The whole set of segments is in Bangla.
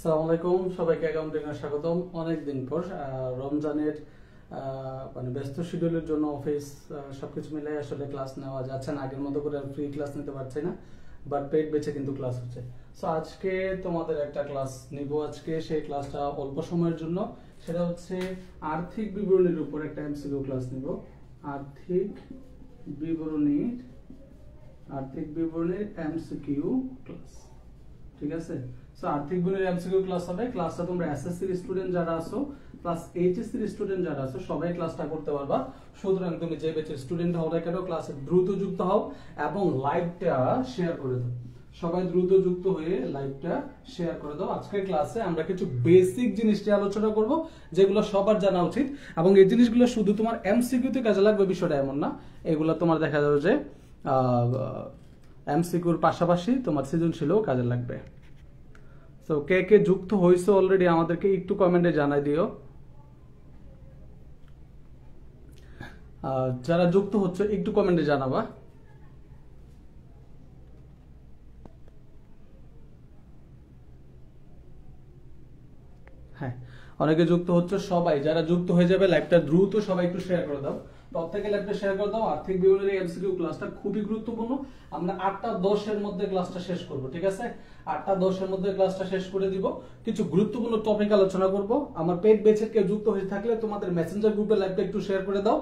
আসসালামু আলাইকুম, সবাইকে অ্যাকাউন্টিংয়ে স্বাগতম। অনেকদিন পর রমজানের মানে ব্যস্ত শিডিউলের জন্য অফিস সবকিছু মিলে আসলে ক্লাস নেওয়া যাচ্ছে না, আগের মতো করে ফ্রি ক্লাস নিতে পারছি না, বাট পেড বেচে কিন্তু ক্লাস হচ্ছে। সো আজকে তোমাদের একটা ক্লাস নিব। আজকে সেই ক্লাসটা অল্প সময়ের জন্য, সেটা হচ্ছে আর্থিক বিবরণীর উপর একটা এমসিকিউ ক্লাস নিব। আর্থিক বিবরণীর এমসিকিউ ক্লাস, ঠিক আছে? সো আর্থিক বিবরণীর এমসিকিউ ক্লাস হবে। ক্লাসটা তোমরা এসএসসি এর স্টুডেন্ট যারা আছো প্লাস এইচএসসি এর স্টুডেন্ট যারা আছো সবাই ক্লাসটা করতে পারবা। সুতরাং তুমি যে ব্যাচের স্টুডেন্ট হও না কেন ক্লাসে দ্রুত যুক্ত হও এবং লাইভটা শেয়ার করে দাও। সবাই দ্রুত যুক্ত হয়ে লাইভটা শেয়ার করে দাও। আজকের ক্লাসে আমরা কিছু বেসিক জিনিস নিয়ে আলোচনা করব যেগুলো সবার জানা উচিত, এবং এই জিনিসগুলো শুধু তোমার এমসিকিউতে কাজে লাগবে বিষয়টা এমন না। এগুলো তোমার দেখা যাবে যে এমসিকিউর পাশাপাশি তোমার সৃজনশীলও কাজে লাগবে। তো কে কে যুক্ত হয়েছে অলরেডি আমাদেরকে একটু কমেন্টে জানাই দিও। যারা যুক্ত হচ্ছে একটু কমেন্টে জানাবা। হ্যাঁ, অনেকে যুক্ত হচ্ছে। সবাই যারা যুক্ত হয়ে যাবে লাইভটা দ্রুত সবাই একটু শেয়ার করে দাও। প্রত্যেকে লাইভটা শেয়ার করে দাও। আর্থিক বিবরণীর এমসিকিউ ক্লাসটা খুবই গুরুত্বপূর্ণ। আমরা 8টা-10 এর মধ্যে ক্লাসটা শেষ করব, ঠিক আছে? 8টা-10 এর মধ্যে ক্লাসটা শেষ করে দিব। কিছু গুরুত্বপূর্ণ টপিক আলোচনা করব। আমার পেড ব্যাচের কেউ যুক্ত হয়ে থাকলে তোমাদের মেসেঞ্জার গ্রুপে লাইভটা একটু শেয়ার করে দাও,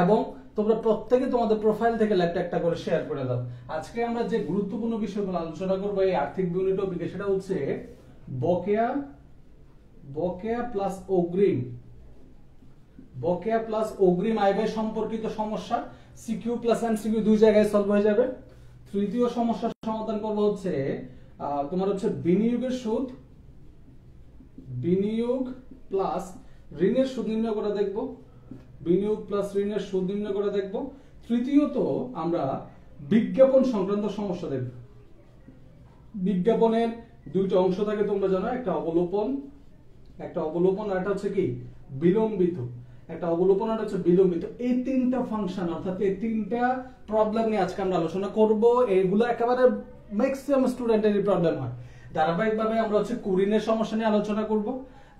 এবং তোমরা প্রত্যেকে তোমাদের প্রোফাইল থেকে লাইভটা একটা করে শেয়ার করে দাও। আজকে আমরা যে গুরুত্বপূর্ণ বিষয়গুলো আলোচনা করব এই আর্থিক বিবরণী টপিকে, সেটা হচ্ছে বকেয়া প্লাস অগ্রিম আয় ব্যয় সম্পর্কিত সমস্যা। সিকিউ প্লাস এমসিকিউ দুই জায়গায় সলভ হয়ে যাবে। তৃতীয় সমস্যার সমাধান করব হচ্ছে তোমার হচ্ছে বিনিয়োগ প্লাস ঋণের সুদ নির্ণয় করে দেখব। তৃতীয়ত আমরা বিজ্ঞাপন সংক্রান্ত সমস্যা দেখব। বিজ্ঞাপনের দুইটা অংশ থাকে তোমরা জানো, একটা অবলোপন আর একটা হচ্ছে কি বিলম্বিত। এই তিনটা ফাংশন অর্থাৎ এই তিনটা প্রবলেম নিয়ে আজকে আমরা আলোচনা করব। এগুলো একেবারে ম্যাক্সিমাম স্টুডেন্টেরই প্রবলেম হয়। ধারাবাহিকভাবে আমরা হচ্ছে কুরিনের সমস্যা নিয়ে আলোচনা করব।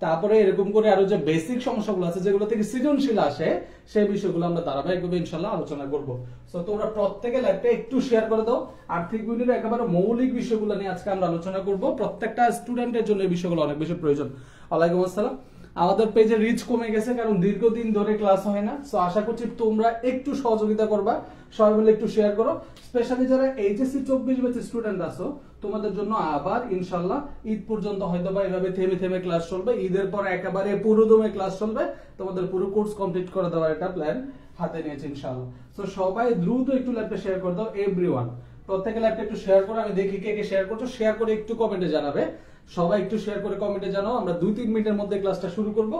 তারপরে এরকম করে আরো যে বেসিক সমস্যাগুলো আছে যেগুলো থেকে সৃজনশীল আসে সেই বিষয়গুলো আমরা ধারাবাহিকভাবে ইনশাআল্লাহ আলোচনা করব। সো তোমরা প্রত্যেকে লাইভটা একটু শেয়ার করে দাও। আর্থিক বিবরণীর একেবারে মৌলিক বিষয়গুলো নিয়ে আজকে আমরা আলোচনা করব। প্রত্যেকটা স্টুডেন্টের জন্য এই বিষয়গুলো অনেক বেশি প্রয়োজন। ওয়ালাইকুম আসসালাম। আমাদের পেজে রিচ কমে গেছে কারণ দীর্ঘদিন ধরে ক্লাস হয় না। সো আশা করছি তোমরা একটু সহযোগিতা করবা, সবাই মিলে একটু শেয়ার করো। স্পেশালি যারা এইচএসসি 24 ব্যাচের স্টুডেন্ট আছো তোমাদের জন্য আবার ইনশাআল্লাহ ঈদ পর্যন্ত হয়তো বা এভাবে থেমে থেমে ক্লাস চলবে। ঈদের পর একেবারে পুরোদমে ক্লাস চলবে। তোমাদের পুরো কোর্স কমপ্লিট করে দেওয়ার একটা প্ল্যান হাতে নিয়েছে ইনশাআল্লাহ। সো সবাই দ্রুত একটু লাইভটা শেয়ার করে দাও। এভরিওয়ান প্রত্যেকে লাইভটা একটু শেয়ার করো। আমি দেখি কে কে শেয়ার করছো। শেয়ার করে একটু কমেন্টে জানাবে। সবাই একটু শেয়ার করে কমেন্টে জানাও। আমরা 2-3 মিনিটের মধ্যে ক্লাসটা শুরু করব।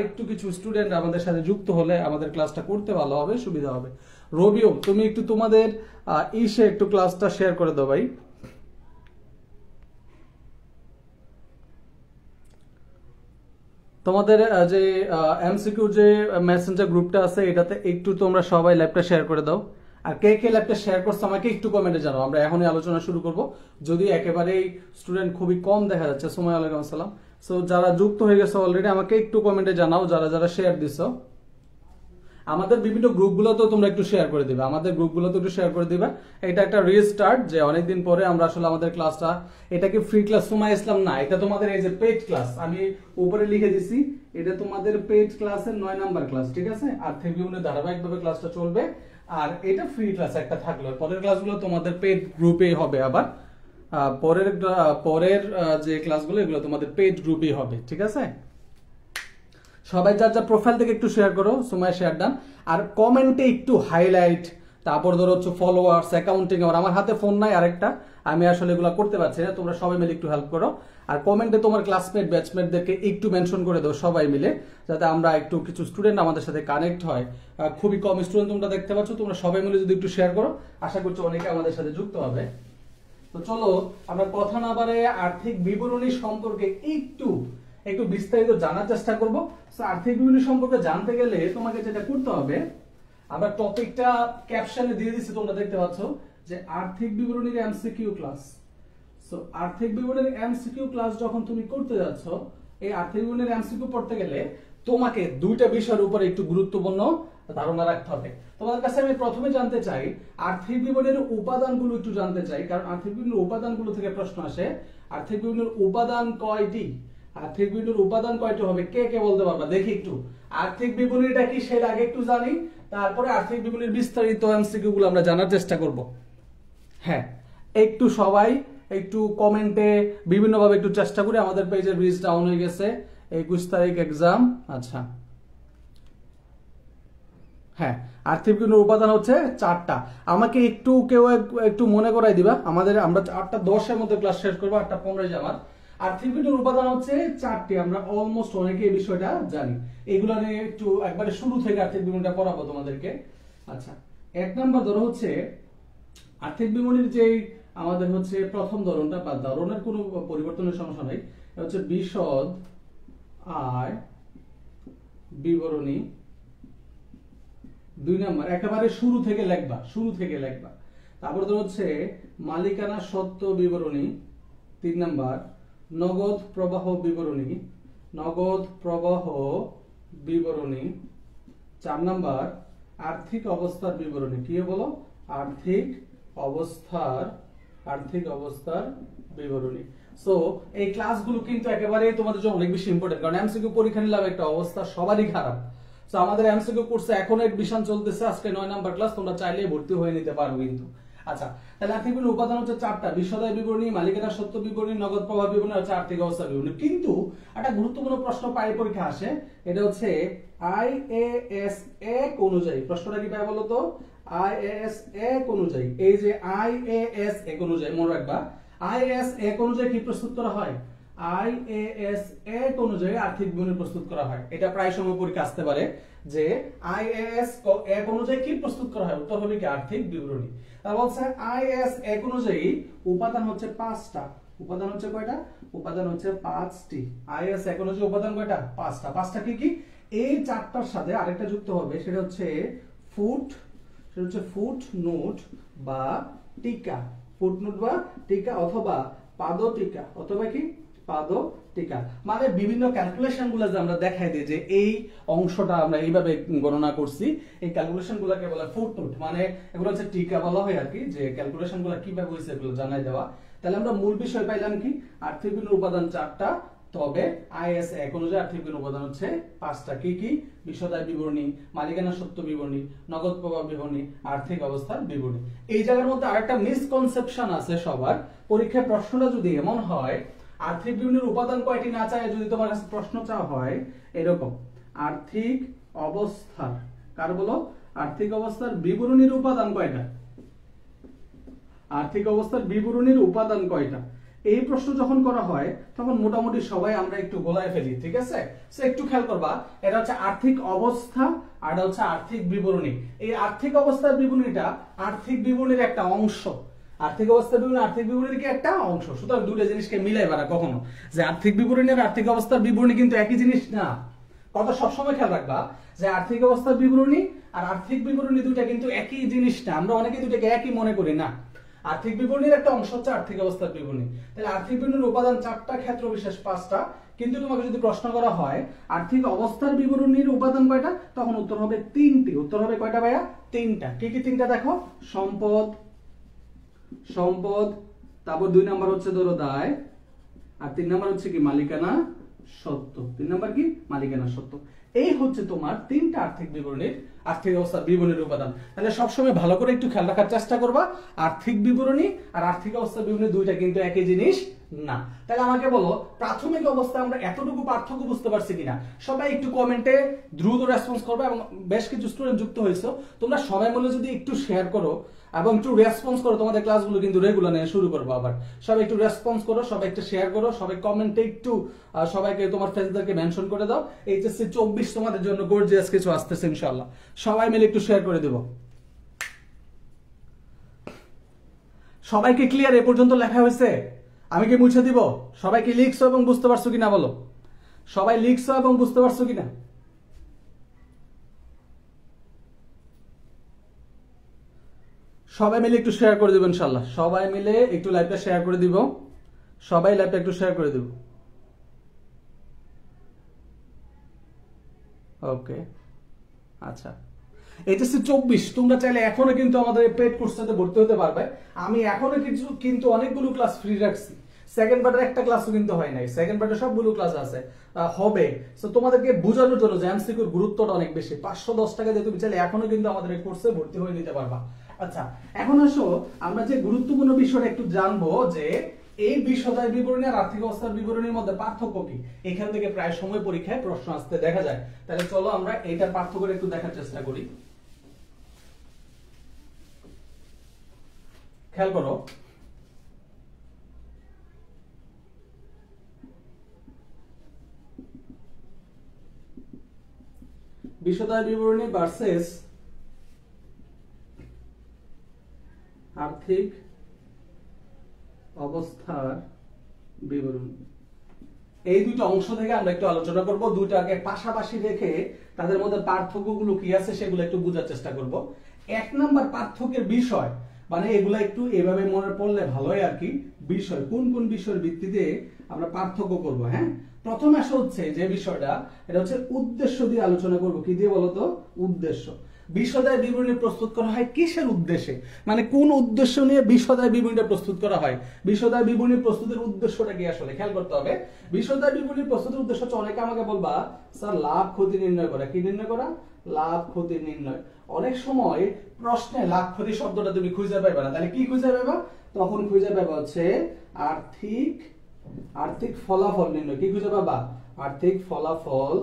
একটু কিছু স্টুডেন্ট আমাদের সাথে যুক্ত হলে আমাদের ক্লাসটা করতে ভালো হবে, সুবিধা হবে। রবিও তুমি একটু তোমাদের একটু ক্লাসটা শেয়ার করে দাও ভাই। তোমাদের যে এমসিকিউ যে মেসেঞ্জার গ্রুপটা আছে এটাতে একটু তোমরা সবাই লাইভটা শেয়ার করে দাও। আর কে কে লাইভটা শেয়ার করছো আমাকে একটু কমেন্টে জানাও। আমরা এখনই আলোচনা শুরু করব, যদি একেবারেই স্টুডেন্ট খুবই কম দেখা যাচ্ছে। সুমাইয়া ওয়ালাইকুম আসসালাম। সো যারা যুক্ত হয়ে গেছে অলরেডি আমাকে একটু কমেন্টে জানাও যারা যারা শেয়ার দিছো। আমাদের বিভিন্ন গ্রুপগুলোতেও তোমরা একটু শেয়ার করে দিবে। এটা একটা রিস্টার্ট যে অনেকদিন পরে আমরা আসলে আমাদের ক্লাসটা, এটা কি ফ্রি ক্লাস সুমাইয়া ইসলাম না, এটা তোমাদের এই যে পেইড ক্লাস আমি উপরে লিখে দিছি। এটা তোমাদের পেইড ক্লাসের 9 নাম্বার ক্লাস, ঠিক আছে? আর্থিক বিবরণী ধারাবাহিকভাবে ক্লাসটা চলবে। আর এটা ফ্রি ক্লাস একটা থাকলো, পরের ক্লাসগুলো তোমাদের পেইড গ্রুপে হবে। আবার পরের যে ক্লাসগুলো এগুলো তোমাদের পেইড গ্রুপে হবে, ঠিক আছে? সবাই যার যার প্রোফাইল থেকে একটু শেয়ার করো। Sumaiya share done. আর কমেন্টে একটু হাইলাইট, তারপর ধরো হচ্ছে ফলোয়ার্স, অ্যাকাউন্টিং। আমার হাতে ফোন নাই আরেকটা, আমি আসলে এগুলো করতে পারছি না। তোমরা সবাই মিলে একটু হেল্প করো। আর কমেন্টে তোমার ক্লাসমেট ব্যাচমেটদেরকে একটু মেনশন করে দাও সবাই মিলে, যাতে আমরা একটু কিছু স্টুডেন্ট আমাদের সাথে কানেক্ট হয়। খুবই কম স্টুডেন্ট তোমরা দেখতে পাচ্ছ। তোমরা সবাই মিলে যদি একটু শেয়ার করো আশা করছি অনেকে আমাদের সাথে যুক্ত হবে। তো চলো আমরা কথা না বাড়ে আর্থিক বিবরণী সম্পর্কে একটু বিস্তারিত জানার চেষ্টা করব। আর্থিক বিবরণী সম্পর্কে জানতে গেলে তোমাকে যেটা করতে হবে, আমরা টপিকটা ক্যাপশনে দিয়ে দিচ্ছি, তোমরা দেখতে পাচ্ছ যে আর্থিক বিবরণীর এমসিকিউ ক্লাস। সো আর্থিক বিবরণীর এমসিকিউ ক্লাস যখন তুমি করতে যাচ্ছ, এই আর্থিক বিবরণীর এমসিকিউ পড়তে গেলে তোমাকে দুইটা বিষয়ের উপরে একটু গুরুত্বপূর্ণ ধারণা রাখতে হবে। তোমাদের কাছে আমি প্রথমে জানতে চাই আর্থিক বিবরণীর উপাদানগুলো একটু জানতে চাই, কারণ আর্থিক বিবরণীর উপাদানগুলো থেকে প্রশ্ন আসে। আর্থিক বিবরণীর উপাদান কয়টি? আর্থিক বিবরণীর উপাদান কয়টি হবে, কে কে বলতে পারবা? দেখি একটু। আর্থিক বিবরণীটা কি সেটা আগে একটু জানি, তারপরে আর্থিক বিবরণীর বিস্তারিত এমসিকিউ গুলো আমরা জানার চেষ্টা করব। হ্যাঁ, একটু সবাই একটু কমেন্টে বিভিন্নভাবে একটু চেষ্টা করি। আমাদের পেজের রিচ ডাউন হয়ে গেছে, 21 তারিখ এক্সাম। আচ্ছা, হ্যাঁ, আর্থিক বিবরণীর উপাদান হচ্ছে 4টা। আমাকে একটু কেউ একটু মনে করাই দিবা। আমরা 8:10 মধ্যে ক্লাস শেষ করবো, 8:15 আমার। আর্থিক বিবরণীর উপাদান হচ্ছে 4টি। আমরা অলমোস্ট অনেকে এই বিষয়টা জানি। এগুলো নিয়ে একটু একবারে শুরু থেকে আর্থিক বিবরণীটা পড়াবো তোমাদেরকে। আচ্ছা, 1 নাম্বার ধরো হচ্ছে আর্থিক বিবরণীর যেই আমাদের হচ্ছে প্রথম ধরনটা, বা ধরনের কোনো পরিবর্তনের সমস্যা নাই, হচ্ছে বিশদ আয় বিবরণী। 2 নাম্বার একেবারে শুরু থেকে লিখবা। তারপর ধর হচ্ছে মালিকানা সত্ত্ব বিবরণী। 3 নাম্বার নগদ প্রবাহ বিবরণী। 4 নাম্বার আর্থিক অবস্থার বিবরণী। কি বলো? আর্থিক অবস্থার বিবরণী। সো এই ক্লাসগুলো কিন্তু একেবারে তোমাদের জন্য অনেক বেশি ইম্পর্টেন্ট, কারণ এমসিকিউ পরীক্ষা নিলাম একটা অবস্থা সবারই খারাপ। সো আমাদের এমসিকিউ কোর্সে এখন এডমিশন চলতেছে, আজকে 9 নাম্বার ক্লাস, তোমরা চাইলেই ভর্তি হয়ে নিতে পারো কিন্তু। আচ্ছা, তাহলে আর্থিক বিবরণীর উপাদান হচ্ছে 4টা: বিশদায় বিবরণী, মালিকানা সত্ত্ব বিবরণী, নগদ প্রবাহ বিবরণী, হচ্ছে আর্থিক অবস্থা বিবরণী। কিন্তু একটা গুরুত্বপূর্ণ প্রশ্ন প্রায় পরীক্ষা আসে, এটা হচ্ছে আইএএস 1 অনুযায়ী। প্রশ্নটা কি পায় বলো তো? আইএএস 1 অনুযায়ী, এই যে আইএএস 1 অনুযায়ী মনে রাখবা, আইএএস 1 অনুযায়ী কি প্রস্তুত করা হয়? আইএএস 1 অনুযায়ী আর্থিক বিবরণী প্রস্তুত করা হয়। এটা প্রায় সময় পরীক্ষা আসতে পারে যে আইএএস 1 অনুযায়ী কি প্রস্তুত করা হয়, উত্তর হবে কি আর্থিক বিবরণী। তাহলে বলছে আইএএস 1 অনুযায়ী উপাদান হচ্ছে 5টা। উপাদান হচ্ছে কয়টা? উপাদান হচ্ছে 5টি। আইএএস 1 অনুযায়ী উপাদান কয়টা? 5টা। 5টা কি কি? এই 4টার সাথে আরেকটা যুক্ত হবে, সেটা হচ্ছে ফুট নোট বা টিকা। ফুটনোট বা টিকা, অথবা পাদটিকা, অথবা কি পাদটিকা। মানে বিভিন্ন ক্যালকুলেশন গুলো যে আমরা দেখাই দিই যে এই অংশটা আমরা এইভাবে গণনা করছি, এই ক্যালকুলেশন গুলোকে বলে ফুটনোট। মানে এগুলো হচ্ছে টিকা বলা হয় আর কি, যে ক্যালকুলেশন গুলো কিভাবে হয়েছে এগুলো জানাই দেওয়া। তাহলে আমরা মূল বিষয় পাইলাম কি? আর্থিক বিবরণীর উপাদান 4টা, তবে আইএস 1 অনুযায়ী আর্থিক বিবরণীর উপাদান হচ্ছে 5টা। কি কি? বিশদায় বিবরণী, মালিকানা সত্ত্ব বিবরণী, নগদ প্রবাহ বিবরণী, আর্থিক অবস্থার বিবরণী। এই জায়গার মধ্যে আরেকটা মিসকনসেপশন আছে সবার। পরীক্ষায় প্রশ্নটা যদি এমন হয়, আর্থিক বিবরণীর উপাদান কয়টি না চায় যদি তোমার কাছে প্রশ্ন চাওয়া হয় এরকম, আর্থিক অবস্থার, কার বলো? আর্থিক অবস্থার বিবরণীর উপাদান কয়টা? আর্থিক অবস্থার বিবরণীর উপাদান কয়টা? এই প্রশ্ন যখন করা হয় তখন মোটামুটি সবাই আমরা একটু গোলায় ফেলি, ঠিক আছে? সো একটু খেয়াল করবা, এটা হচ্ছে আর্থিক অবস্থা আর এটা হচ্ছে আর্থিক বিবরণী। এই আর্থিক অবস্থার বিবরণীটা আর্থিক বিবরণীর একটা অংশ। আর্থিক অবস্থার বিবরণী আর্থিক বিবরণীর কি একটা অংশ। সুতরাং দুটো জিনিসকে মিলাইবা না কখনো, যে আর্থিক বিবরণী আর আর্থিক অবস্থার বিবরণী কিন্তু একই জিনিস না। কথা সবসময় খেয়াল রাখবা যে আর্থিক অবস্থার বিবরণী আর আর্থিক বিবরণী দুইটা কিন্তু একই জিনিস না। আমরা অনেকে দুটাকে একই মনে করি না। আর্থিক বিবরণীর একটা অংশ হচ্ছে আর্থিক অবস্থার বিবরণী। তাহলে আর্থিক বিবরণীর উপাদান 4টা, ক্ষেত্র বিশেষ 5টা। কিন্তু তোমাকে যদি প্রশ্ন করা হয় আর্থিক অবস্থার বিবরণীর উপাদান কয়টা, তখন উত্তর হবে 3টি। উত্তর হবে কয়টা ভাইয়া? 3টা। কি কি 3টা দেখো? সম্পদ, তারপর 2 নাম্বার হচ্ছে ধরো দায়, আর 3 নাম্বার হচ্ছে কি মালিকানা সত্ত্ব। 3 নাম্বার কি? মালিকানা সত্ত্ব। এই হচ্ছে তোমার 3টা আর্থিক বিবরণীর, আর্থিক অবস্থার বিবরণীর উপাদান। তাহলে সবসময় ভালো করে একটু খেয়াল রাখার চেষ্টা করবা, আর্থিক বিবরণী আর আর্থিক অবস্থার বিবরণী দুইটা কিন্তু একই জিনিস না। তাহলে আমাকে বলো, প্রাথমিক অবস্থায় আমরা এতটুকু পার্থক্য বুঝতে পারছি কিনা? সবাই একটু কমেন্টে দ্রুত রেসপন্স করবে, এবং বেশ কিছু স্টুডেন্ট যুক্ত হয়েছে, তোমরা সবাই মিলে যদি একটু শেয়ার করো এবং একটু রেসপন্স করো, তোমাদের ক্লাসগুলো কিন্তু রেগুলার নিয়ে শুরু করবো আবার। সবাই একটু রেসপন্স করো, সবাই একটু শেয়ার করো, সবাই কমেন্টে একটু সবাইকে তোমার ফ্রেন্ডদেরকে মেনশন করে দাও। এইচএসসি 24 তোমাদের জন্য গর্জিয়াস কিছু আসতেছে ইনশাআল্লাহ। সবাই মিলে একটু শেয়ার করে দেব। সবাইকে ক্লিয়ার? এ পর্যন্ত লেখা হয়েছে? আমি কি মুছে দিব? সবাই কি লিখছো এবং বুঝতে পারছো কিনা বলো? সবাই লিখছো এবং বুঝতে পারছো কিনা? সবাই মিলে একটু শেয়ার করে দিব ইনশাআল্লাহ। সবাই মিলে একটু লাইভটা শেয়ার করে দিব। সবাই ল্যাবটা একটু শেয়ার করে দেব। ওকে, আচ্ছা, এইচএসসি 24 তোমরা চাইলে এখনো কিন্তু আমাদের পেড কোর্সটাতে ভর্তি হতে পারবে। আমি এখনো কিন্তু অনেকগুলো ক্লাস ফ্রি রাখছি। সেকেন্ড পার্টের একটা ক্লাসও কিন্তু হয় নাই, সেকেন্ড পার্টে সবগুলো ক্লাস আছে, হবে। সো তোমাদেরকে বোঝানোর জন্য যে এমসিকিউর গুরুত্বটা অনেক বেশি, 510 টাকা দিয়ে তুমি চাইলে এখনো কিন্তু আমাদের এই কোর্সে ভর্তি হয়ে নিতে পারবা। আচ্ছা, এখন আসো আমরা যে গুরুত্বপূর্ণ বিষয়টা একটু জানবো যে এই বিশদায় বিবরণী আর আর্থিক অবস্থার বিবরণীর মধ্যে পার্থক্য কি। এখান থেকে প্রায় সময় পরীক্ষায় প্রশ্ন আসতে দেখা যায়। তাহলে চলো আমরা এইটার পার্থক্য একটু দেখার চেষ্টা করি। খেয়াল করো, বিশদায় বিবরণী ভার্সেস আর্থিক অবস্থার বিবরণী, এই দুটো অংশ থেকে আমরা একটু আলোচনা করব। দুটাকে পাশাপাশি রেখে তাদের মধ্যে পার্থক্যগুলো কি আছে সেগুলো একটু বোঝার চেষ্টা করব। এক নাম্বার পার্থক্যের বিষয়, মানে এগুলা একটু এভাবে মনে পড়লে ভালোই আর কি, বিষয় কোন কোন বিষয়ের ভিত্তিতে আমরা পার্থক্য করব। হ্যাঁ, প্রথম আসা হচ্ছে যে বিষয়টা, এটা হচ্ছে উদ্দেশ্য দিয়ে আলোচনা করব। কি দিয়ে বলতো? উদ্দেশ্য। বিশদায় বিবরণী প্রস্তুত করা হয় কিসের উদ্দেশ্যে, মানে কোন উদ্দেশ্য নিয়ে বিশদায় বিবরণীটা প্রস্তুত করা হয়। বিশদায় বিবরণী প্রস্তুতের উদ্দেশ্যটা কি আসলে খেয়াল করতে হবে। বিশদায় বিবরণী প্রস্তুতের উদ্দেশ্য হচ্ছে, অনেকে আমাকে বলবা স্যার লাভ ক্ষতি নির্ণয় করা। কি নির্ণয় করা? লাভ ক্ষতি নির্ণয়। অনেক সময় প্রশ্নে লাভ ক্ষতি শব্দটা তুমি খুঁজে পাইবা না, তাহলে কি খুঁজে পাইবা? তখন খুঁজে পাইবা হচ্ছে আর্থিক ফলাফল নির্ণয়। কি খুঁজে পাবা? আর্থিক ফলাফল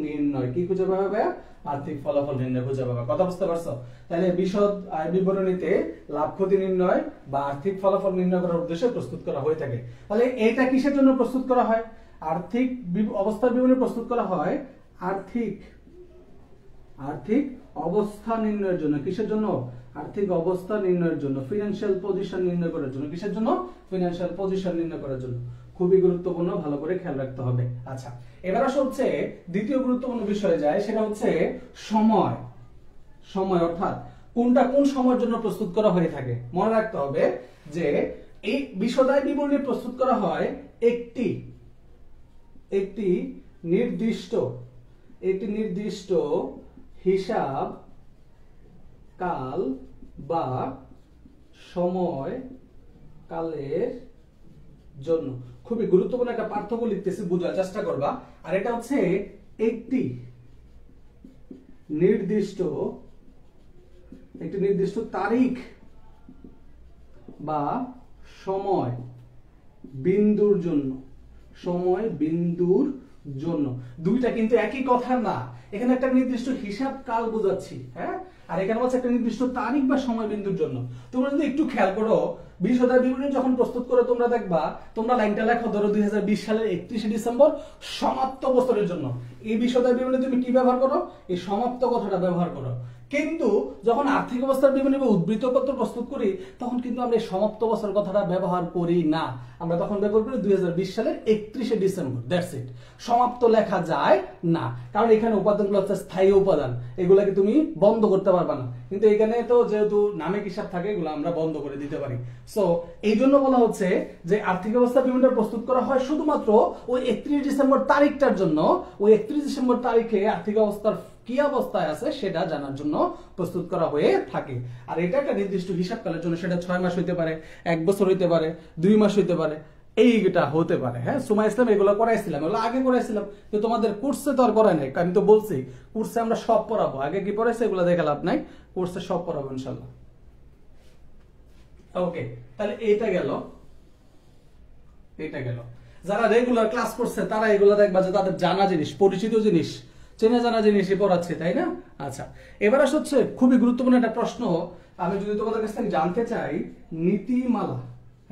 নির্ণয়। কি খুঁজে পাবে? আর্থিক ফলাফল নির্ণয় খুঁজে পাবে। কথা বুঝতে পারছো? তাহলে বিশদ বিবরণীতে লাভ ক্ষতি নির্ণয় বা আর্থিক ফলাফল নির্ণয় করার উদ্দেশ্যে প্রস্তুত করা হয়ে থাকে। তাহলে এইটা কিসের জন্য প্রস্তুত করা হয়? আর্থিক অবস্থার বিবরণী প্রস্তুত করা হয় আর্থিক অবস্থা নির্ণয়ের জন্য। কিসের জন্য? আর্থিক অবস্থা নির্ণয়ের জন্য, ফিনান্সিয়াল পজিশন নির্ণয় করার জন্য। কিসের জন্য? ফিনান্সিয়াল পজিশন নির্ণয় করার জন্য। খুবই গুরুত্বপূর্ণ, ভালো করে খেয়াল রাখতে হবে। আচ্ছা, এবার আসলে হচ্ছে দ্বিতীয় গুরুত্বপূর্ণ বিষয়ে যায়, সেটা হচ্ছে সময়। অর্থাৎ কোনটা কোন সময়ের জন্য প্রস্তুত করা হয়ে থাকে। মনে রাখতে হবে যে এই বিশদায় বিবরণী প্রস্তুত করা হয় একটি নির্দিষ্ট হিসাব কাল বা সময় কালের জন্য। খুবই গুরুত্বপূর্ণ একটা পার্থক্য লিখতেছি, বোঝার চেষ্টা করবা। আর এটা হচ্ছে একটি নির্দিষ্ট তারিখ বা সময় বিন্দুর জন্য। দুইটা কিন্তু একই কথা না। এখানে একটা নির্দিষ্ট হিসাব কাল বোঝাচ্ছি, হ্যাঁ, আর এখানে হচ্ছে একটা নির্দিষ্ট তারিখ বা সময় বিন্দুর জন্য। তোমরা যদি একটু খেয়াল করো, বিশদায় বিবরণী যখন প্রস্তুত করে তোমরা দেখবা, তোমরা লাইনটা লেখো ধরো 2020 সালের 31শে ডিসেম্বর সমাপ্ত বছরের জন্য। এই বিশদায় বিবরণী তুমি কি ব্যবহার করো? এই সমাপ্ত কথাটা ব্যবহার করো। কিন্তু যখন আর্থিক অবস্থার বিবরণী বা উদ্ধৃত পত্র প্রস্তুত করি, তখন কিন্তু আমরা এই সমাপ্ত বছর কথাটা ব্যবহার করি না। আমরা তখন ব্যবহার করি 2020 সালের 31শে ডিসেম্বর। That's it. সমাপ্ত লেখা যায় না, কারণ এখানে উপাদানগুলো হচ্ছে স্থায়ী উপাদান, এগুলাকে তুমি বন্ধ করতে পারবা না। কিন্তু এখানে তো যেহেতু নামে হিসাব থাকে, এগুলো আমরা বন্ধ করে দিতে পারি। সো এই জন্য বলা হচ্ছে যে আর্থিক অবস্থা বিবরণীটা প্রস্তুত করা হয় শুধুমাত্র ওই 31 ডিসেম্বর তারিখটার জন্য। ওই 31 ডিসেম্বর তারিখে আর্থিক অবস্থার কি অবস্থায় আছে সেটা জানার জন্য প্রস্তুত করা হয়ে থাকে। আর এটা একটা নির্দিষ্ট হিসাবকালের জন্য, সেটা 6 মাস হইতে পারে, 1 বছর হইতে পারে, 2 মাস হইতে পারে, এইটা হতে পারে। হ্যাঁ, সুমা ইসলাম এগুলো করাইছিলাম, এগুলো আগে করাইছিলাম, তো তোমাদের কোর্সে তো আর করাই নাই। আমি তো বলছি কোর্সে আমরা সব পড়াবো, আগে কি পড়াইছে এগুলো দেখে লাভ নাই, কোর্সে সব পড়াবো ইনশাল্লাহ। ওকে, তাহলে এটা গেল। যারা রেগুলার ক্লাস করছে তারা এগুলো দেখবা যে তাদের জানা জিনিস, পরিচিত জিনিস, চেনা জানা জিনিসই পড়াচ্ছে, তাই না? আচ্ছা, এবার হচ্ছে খুবই গুরুত্বপূর্ণ একটা প্রশ্ন আমি যদি তোমাদের কাছ থেকে জানতে চাই, নীতিমালা,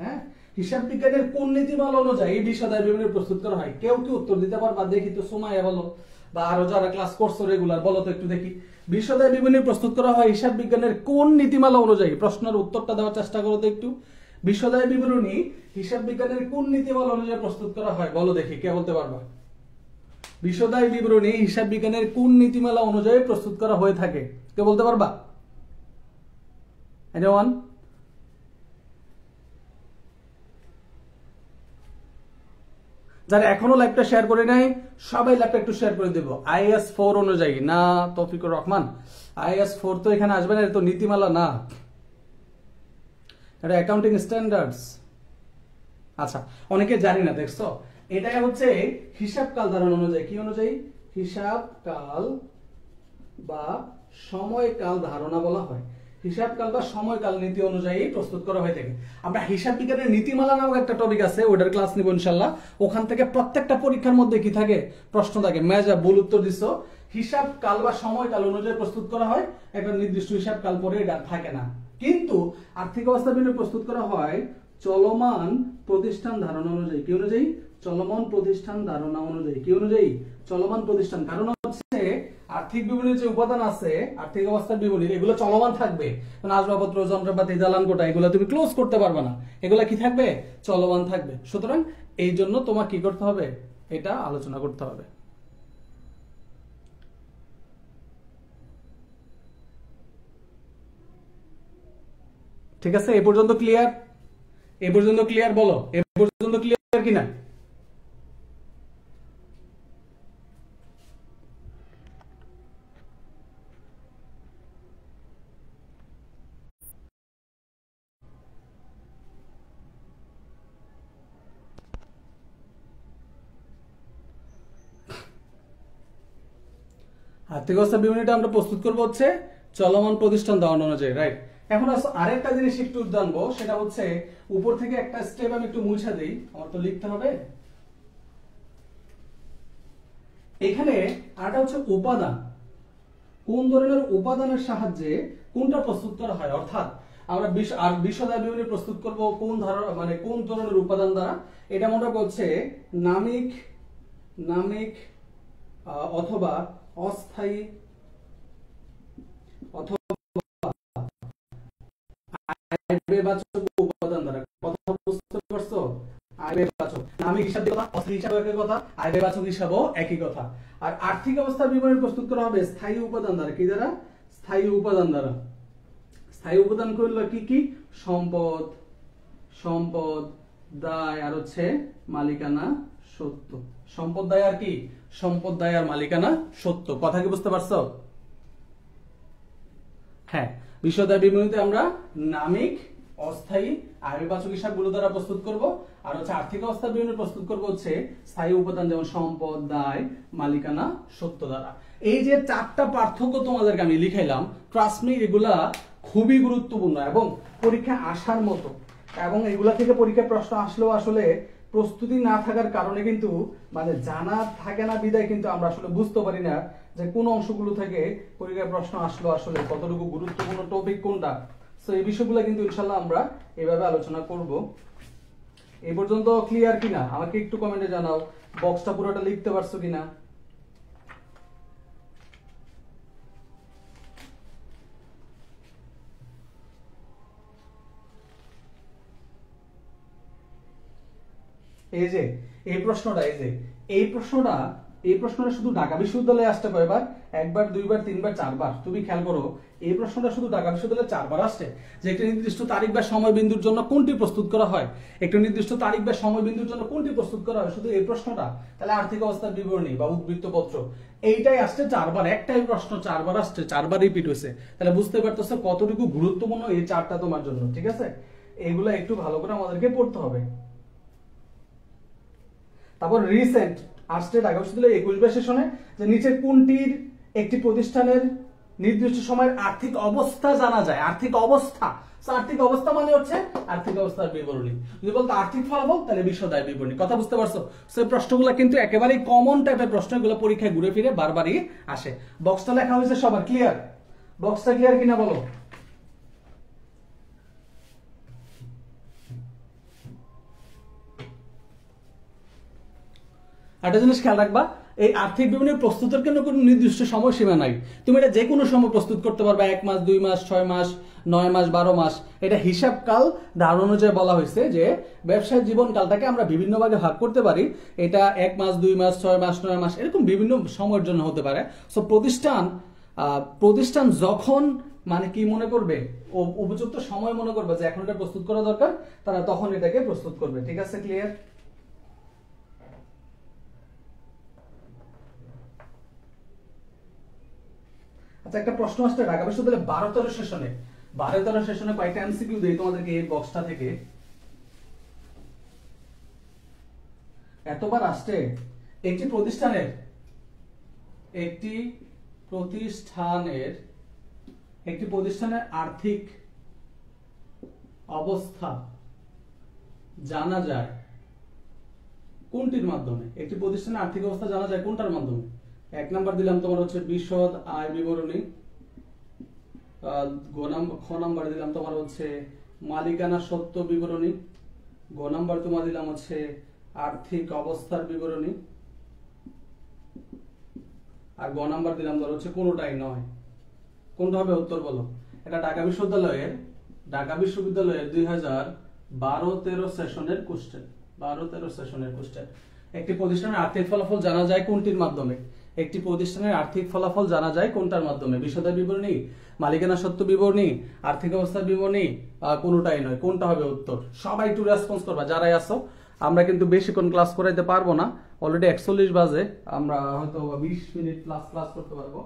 হ্যাঁ, হিসাব বিজ্ঞানের কোন নীতিমালা অনুযায়ী এই বিশদায় বিবরণী প্রস্তুত করা হয়? কেউ কি উত্তর দিতে পারবা? দেখি তো, সুমাইয়া বলো, বা আরো যারা ক্লাস করছো রেগুলার বলো তো একটু দেখি। বিশদায় বিবরণী প্রস্তুত করা হয় হিসাব বিজ্ঞানের কোন নীতিমালা অনুযায়ী? প্রশ্নের উত্তরটা দেওয়ার চেষ্টা করো তো একটু। বিশদায় বিবরণী হিসাব বিজ্ঞানের কোন নীতিমালা অনুযায়ী প্রস্তুত করা হয়? বলো দেখি, কে বলতে পারবা? বিশদায় বিবরণী হিসাব বিজ্ঞানের কোন নীতিমালা অনুযায়ী প্রস্তুত করা হয়ে থাকে? কে বলতে পারবা? এনিওয়ান? যারা এখনো লাইভটা শেয়ার করে নাই সবাই লাইভটা একটু শেয়ার করে দেব। আইএস 4 অনুযায়ী না তৌফিকুর রহমান, আইএস 4 তো এখানে আসবে না, এটা তো নীতিমালা না, এটা অ্যাকাউন্টিং স্ট্যান্ডার্ডস। আচ্ছা, অনেকে জানি না, দেখছো এটা হচ্ছে হিসাব কাল ধারণ অনুযায়ী, কি অনুযায়ী? হিসাব কাল বা সময়কাল ধারণা বলা হয়, হিসাব কাল বা সময়কাল নীতি অনুযায়ী প্রস্তুত করা হয়ে থাকে। আমরা হিসাব বিজ্ঞানের নীতিমালা নামক একটা টপিক আছে, ওটার ক্লাস নিব ইনশাআল্লাহ। ওখান থেকে প্রত্যেকটা পরীক্ষার মধ্যে কি থাকে? প্রশ্ন থাকে। মেজা ভুল উত্তর দিছো, হিসাব কাল বা সময়কাল অনুযায়ী প্রস্তুত করা হয়, একটা নির্দিষ্ট হিসাব কাল পরে এটা থাকে না। কিন্তু আর্থিক অবস্থা বিনিয়োগ প্রস্তুত করা হয় চলমান প্রতিষ্ঠান ধারণা অনুযায়ী, কি অনুযায়ী? চলমান প্রতিষ্ঠান ধারণা অনুযায়ী, কি অনুযায়ী? চলমান প্রতিষ্ঠান। কারণ হচ্ছে আর্থিক বিবরণীর যে উপাদান আছে, আর্থিক অবস্থার বিবরণী, এগুলো চলমান থাকবে। মানে আসবাবপত্র, যন্ত্রপাতি, দালান কোটা, এগুলো তুমি ক্লোজ করতে পারবে না, এগুলো কি থাকবে? চলমান থাকবে। সুতরাং এই জন্য তোমার কি করতে হবে? এটা আলোচনা করতে হবে। ঠিক আছে, এ পর্যন্ত ক্লিয়ার? এ পর্যন্ত ক্লিয়ার? বলো, এ পর্যন্ত ক্লিয়ার কিনা? আর্থিক অবস্থা বিবরণীটা আমরা প্রস্তুত করবো হচ্ছে চলমান প্রতিষ্ঠান ধারণা অনুযায়ী, রাইট? এখন আরেকটা জিনিস একটু জানবো, সেটা হচ্ছে উপর থেকে একটা স্টেপ আমি একটু মুছে দিই, আমার তো লিখতে হবে। এখানে আরেকটা হচ্ছে উপাদান, কোন ধরনের উপাদানের সাহায্যে কোনটা প্রস্তুত করা হয়, অর্থাৎ আমরা বিশদায় বিবরণী প্রস্তুত করব কোন ধারণা, মানে কোন ধরনের উপাদান দ্বারা। এটা মনে করছে নামিক নামিক অথবা অস্থায়ী অথবা আয়বাচক উপাদান দ্বারা। কথা বুঝতে পারছো? আয়বাচক, নামিক হিসাব কথা, অস্থায়ী হিসাব একই কথা, আয়বাচক হিসাবও একই কথা। আর আর্থিক অবস্থা বিবরণী প্রস্তুত করা হবে স্থায়ী উপাদান দ্বারা। কি দ্বারা? স্থায়ী উপাদান দ্বারা। স্থায়ী উপাদান করলে কি কি? সম্পদ, সম্পদ, দায়, আর হচ্ছে মালিকানা সত্য। সম্পদ, দায় আর কি? সম্পদ, দায় আর মালিকানা সত্য। কথা কি বুঝতে পারছো? হ্যাঁ, বিশদায় বিবরণীতে আমরা নামিক, অস্থায়ী, আয়বাচক হিসাবগুলো দ্বারা প্রস্তুত করব। আর হচ্ছে আর্থিক অবস্থার বিবরণী প্রস্তুত করব হচ্ছে স্থায়ী উপাদান, যেমন সম্পদ, দায়, মালিকানা সত্য দ্বারা। এই যে চারটা পার্থক্য তোমাদেরকে আমি লিখাইলাম, ট্রাস্ট মি, এগুলা খুবই গুরুত্বপূর্ণ এবং পরীক্ষা আসার মতো। এবং এগুলা থেকে পরীক্ষায় প্রশ্ন আসলেও আসলে প্রস্তুতি না থাকার কারণে কিন্তু, মানে জানা থাকে না বিদায় কিন্তু আমরা আসলে বুঝতে পারি না যে কোন অংশগুলো থেকে পরীক্ষায় প্রশ্ন আসলো, আসলে কতটুকু গুরুত্বপূর্ণ টপিক কোনটা। সো এই বিষয়গুলো কিন্তু ইনশাল্লাহ আমরা এভাবে আলোচনা করব। এই পর্যন্ত ক্লিয়ার কিনা আমাকে একটু কমেন্টে জানাও। বক্সটা পুরোটা লিখতে পারছো কিনা? এই যে এই প্রশ্নটা, এই প্রশ্নটা শুধু ঢাকা বিশ্ববিদ্যালয়ে আসতে কয়বার? একবার, দুইবার, তিনবার, চারবার। তুমি খেয়াল করো, এই প্রশ্নটা শুধু ঢাকা বিশ্ববিদ্যালয়ে চারবার আসছে, যে একটি নির্দিষ্ট তারিখ বা সময় বিন্দুর জন্য কোনটি প্রস্তুত করা হয়, একটি নির্দিষ্ট তারিখ বা সময় বিন্দুর জন্য কোনটি প্রস্তুত করা হয়, শুধু এই প্রশ্নটা। তাহলে আর্থিক অবস্থার বিবরণী বা উদ্বৃত্ত পত্র, এইটাই আসছে চারবার। একটাই প্রশ্ন চারবার আসছে, চারবার রিপিট হয়েছে। তাহলে বুঝতে পারতেছো কতটুকু গুরুত্বপূর্ণ এই চারটা তোমার জন্য। ঠিক আছে, এগুলো একটু ভালো করে আমাদেরকে পড়তে হবে। তারপর রিসেন্ট আসছে ঢাকা বিশ্ববিদ্যালয়ের 21 সেশনে, যে নিচে কোনটির একটি প্রতিষ্ঠানের নির্দিষ্ট সময়ের আর্থিক অবস্থা জানা যায়। আর্থিক অবস্থা, আর্থিক অবস্থা মানে হচ্ছে আর্থিক অবস্থার বিবরণী। যদি বলতো আর্থিক ফলাফল, তাহলে বিশদায় বিবরণী। কথা বুঝতে পারছো? সেই প্রশ্নগুলো কিন্তু একেবারেই কমন টাইপের প্রশ্ন, এগুলো পরীক্ষায় ঘুরে ফিরে বারবারই আসে। বক্সটা লেখা হয়েছে সবার ক্লিয়ার? বক্সটা ক্লিয়ার কিনা বলো? একটা জিনিস খেয়াল রাখবা, এই আর্থিক বিবরণী প্রস্তুতের জন্য কোনো নির্দিষ্ট সময়সীমা নাই। তুমি এটা যে কোনো সময় প্রস্তুত করতে পারবে, 1 মাস, 2 মাস, 6 মাস, 9 মাস, 12 মাস। এটা হিসাব কাল ধারণা অনুযায়ী বলা হয়েছে যে ব্যবসায় জীবন কালটাকে আমরা বিভিন্ন ভাগে ভাগ করতে পারি। এটা 1 মাস, 2 মাস, 6 মাস, 9 মাস, এরকম বিভিন্ন সময়ের জন্য হতে পারে। সো প্রতিষ্ঠান যখন মানে কি মনে করবে, উপযুক্ত সময় মনে করবে যে এখন এটা প্রস্তুত করা দরকার, তারা তখন এটাকে প্রস্তুত করবে। ঠিক আছে, ক্লিয়ার? আচ্ছা, একটা প্রশ্ন আসছে ঢাকা বিশ্ববিদ্যালয়ে 12-13 সেশনে, 12-13 সেশনে কয়েকটা এমসিকিউ দেই তোমাদেরকে এই বক্সটা থেকে। এতবার আসছে একটি প্রতিষ্ঠানের আর্থিক অবস্থা জানা যায় কোনটির মাধ্যমে? একটি প্রতিষ্ঠানের আর্থিক অবস্থা জানা যায় কোনটার মাধ্যমে? 1 নাম্বার দিলাম তোমার হচ্ছে বিশদ আয় বিবরণী, খ নাম্বার দিলাম তোমার হচ্ছে মালিকানা সত্ত্ব বিবরণী, গ নাম্বার তোমার দিলাম হচ্ছে আর্থিক অবস্থার বিবরণী, আর গ নাম্বার দিলাম ধর হচ্ছে কোনোটাই নয়। কোনটা হবে উত্তর বলো? এটা ঢাকা বিশ্ববিদ্যালয়ের 2012-13 সেশনের কোশ্চেন, 12-13 সেশনের কোশ্চেন। একটি প্রতিষ্ঠানের আর্থিক ফলাফল জানা যায় কোনটির মাধ্যমে? একটি প্রতিষ্ঠানের আর্থিক ফলাফল জানা যায় কোনটার মাধ্যমে? বিশদ বিবরণী, মালিকানা সত্ত্ব বিবরণী, আর্থিক অবস্থার বিবরণী, কোনোটাই নয়। কোনটা হবে উত্তর? সবাই একটু রেসপন্স করবা যারাই আসো। আমরা কিন্তু বেশিক্ষণ ক্লাস করাইতে পারবো না, অলরেডি 41 বাজে, আমরা হয়তো 20 মিনিট প্লাস ক্লাস করতে পারবো।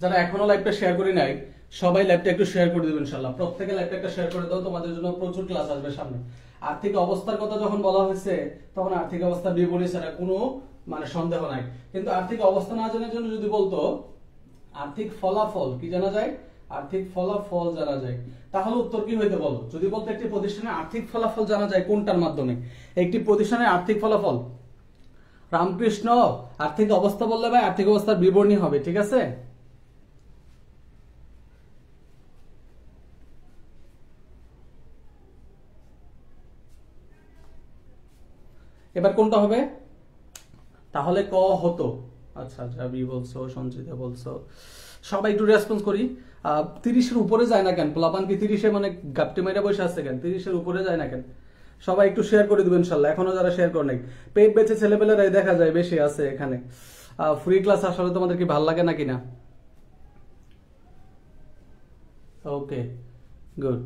যারা এখনো লাইভটা শেয়ার করি নাই, সবাই লাইভটা একটু শেয়ার করে দিবেন ইনশাআল্লাহ। প্রত্যেকে লাইভটা একটা শেয়ার করে দাও, তোমাদের জন্য প্রচুর ক্লাস আসবে সামনে। আর্থিক অবস্থার কথা যখন বলা হয়েছে তখন আর্থিক অবস্থা বিবরণী ছাড়া কোনো সন্দেহ নাই। কিন্তু আর্থিক অবস্থা না জানার জন্য যদি বলতো আর্থিক ফলাফল কি জানা যায়, আর্থিক ফলাফল জানা যায়, তাহলে উত্তর কি হইতে বলো? যদি বলতো একটি প্রতিষ্ঠানের আর্থিক ফলাফল জানা যায় কোনটার মাধ্যমে? একটি প্রতিষ্ঠানের আর্থিক ফলাফল, রামকৃষ্ণ আর্থিক অবস্থা বললে ভাই আর্থিক অবস্থার বিবরণী হবে, ঠিক আছে? এবার কোনটা হবে? তাহলে ক হতো। আচ্ছা আচ্ছা, বি বলছো, সঞ্চিতা বলছো, সবাই একটু রেসপন্স করি। 30-এর উপরে যায় না কেন? পোলাপান কি 30-এ গাপটি মেরে বসে আছে কেন? 30-এর উপরে যায় না কেন? সবাই একটু শেয়ার করে দিবেন ইনশাআল্লাহ, এখনো যারা শেয়ার করে নাই। পেট বেচে ছেলেপেলেরাই দেখা যায় বেশি আছে এখানে। ফ্রি ক্লাস আসলে তোমাদের কি ভালো লাগে নাকি না? ওকে, গুড।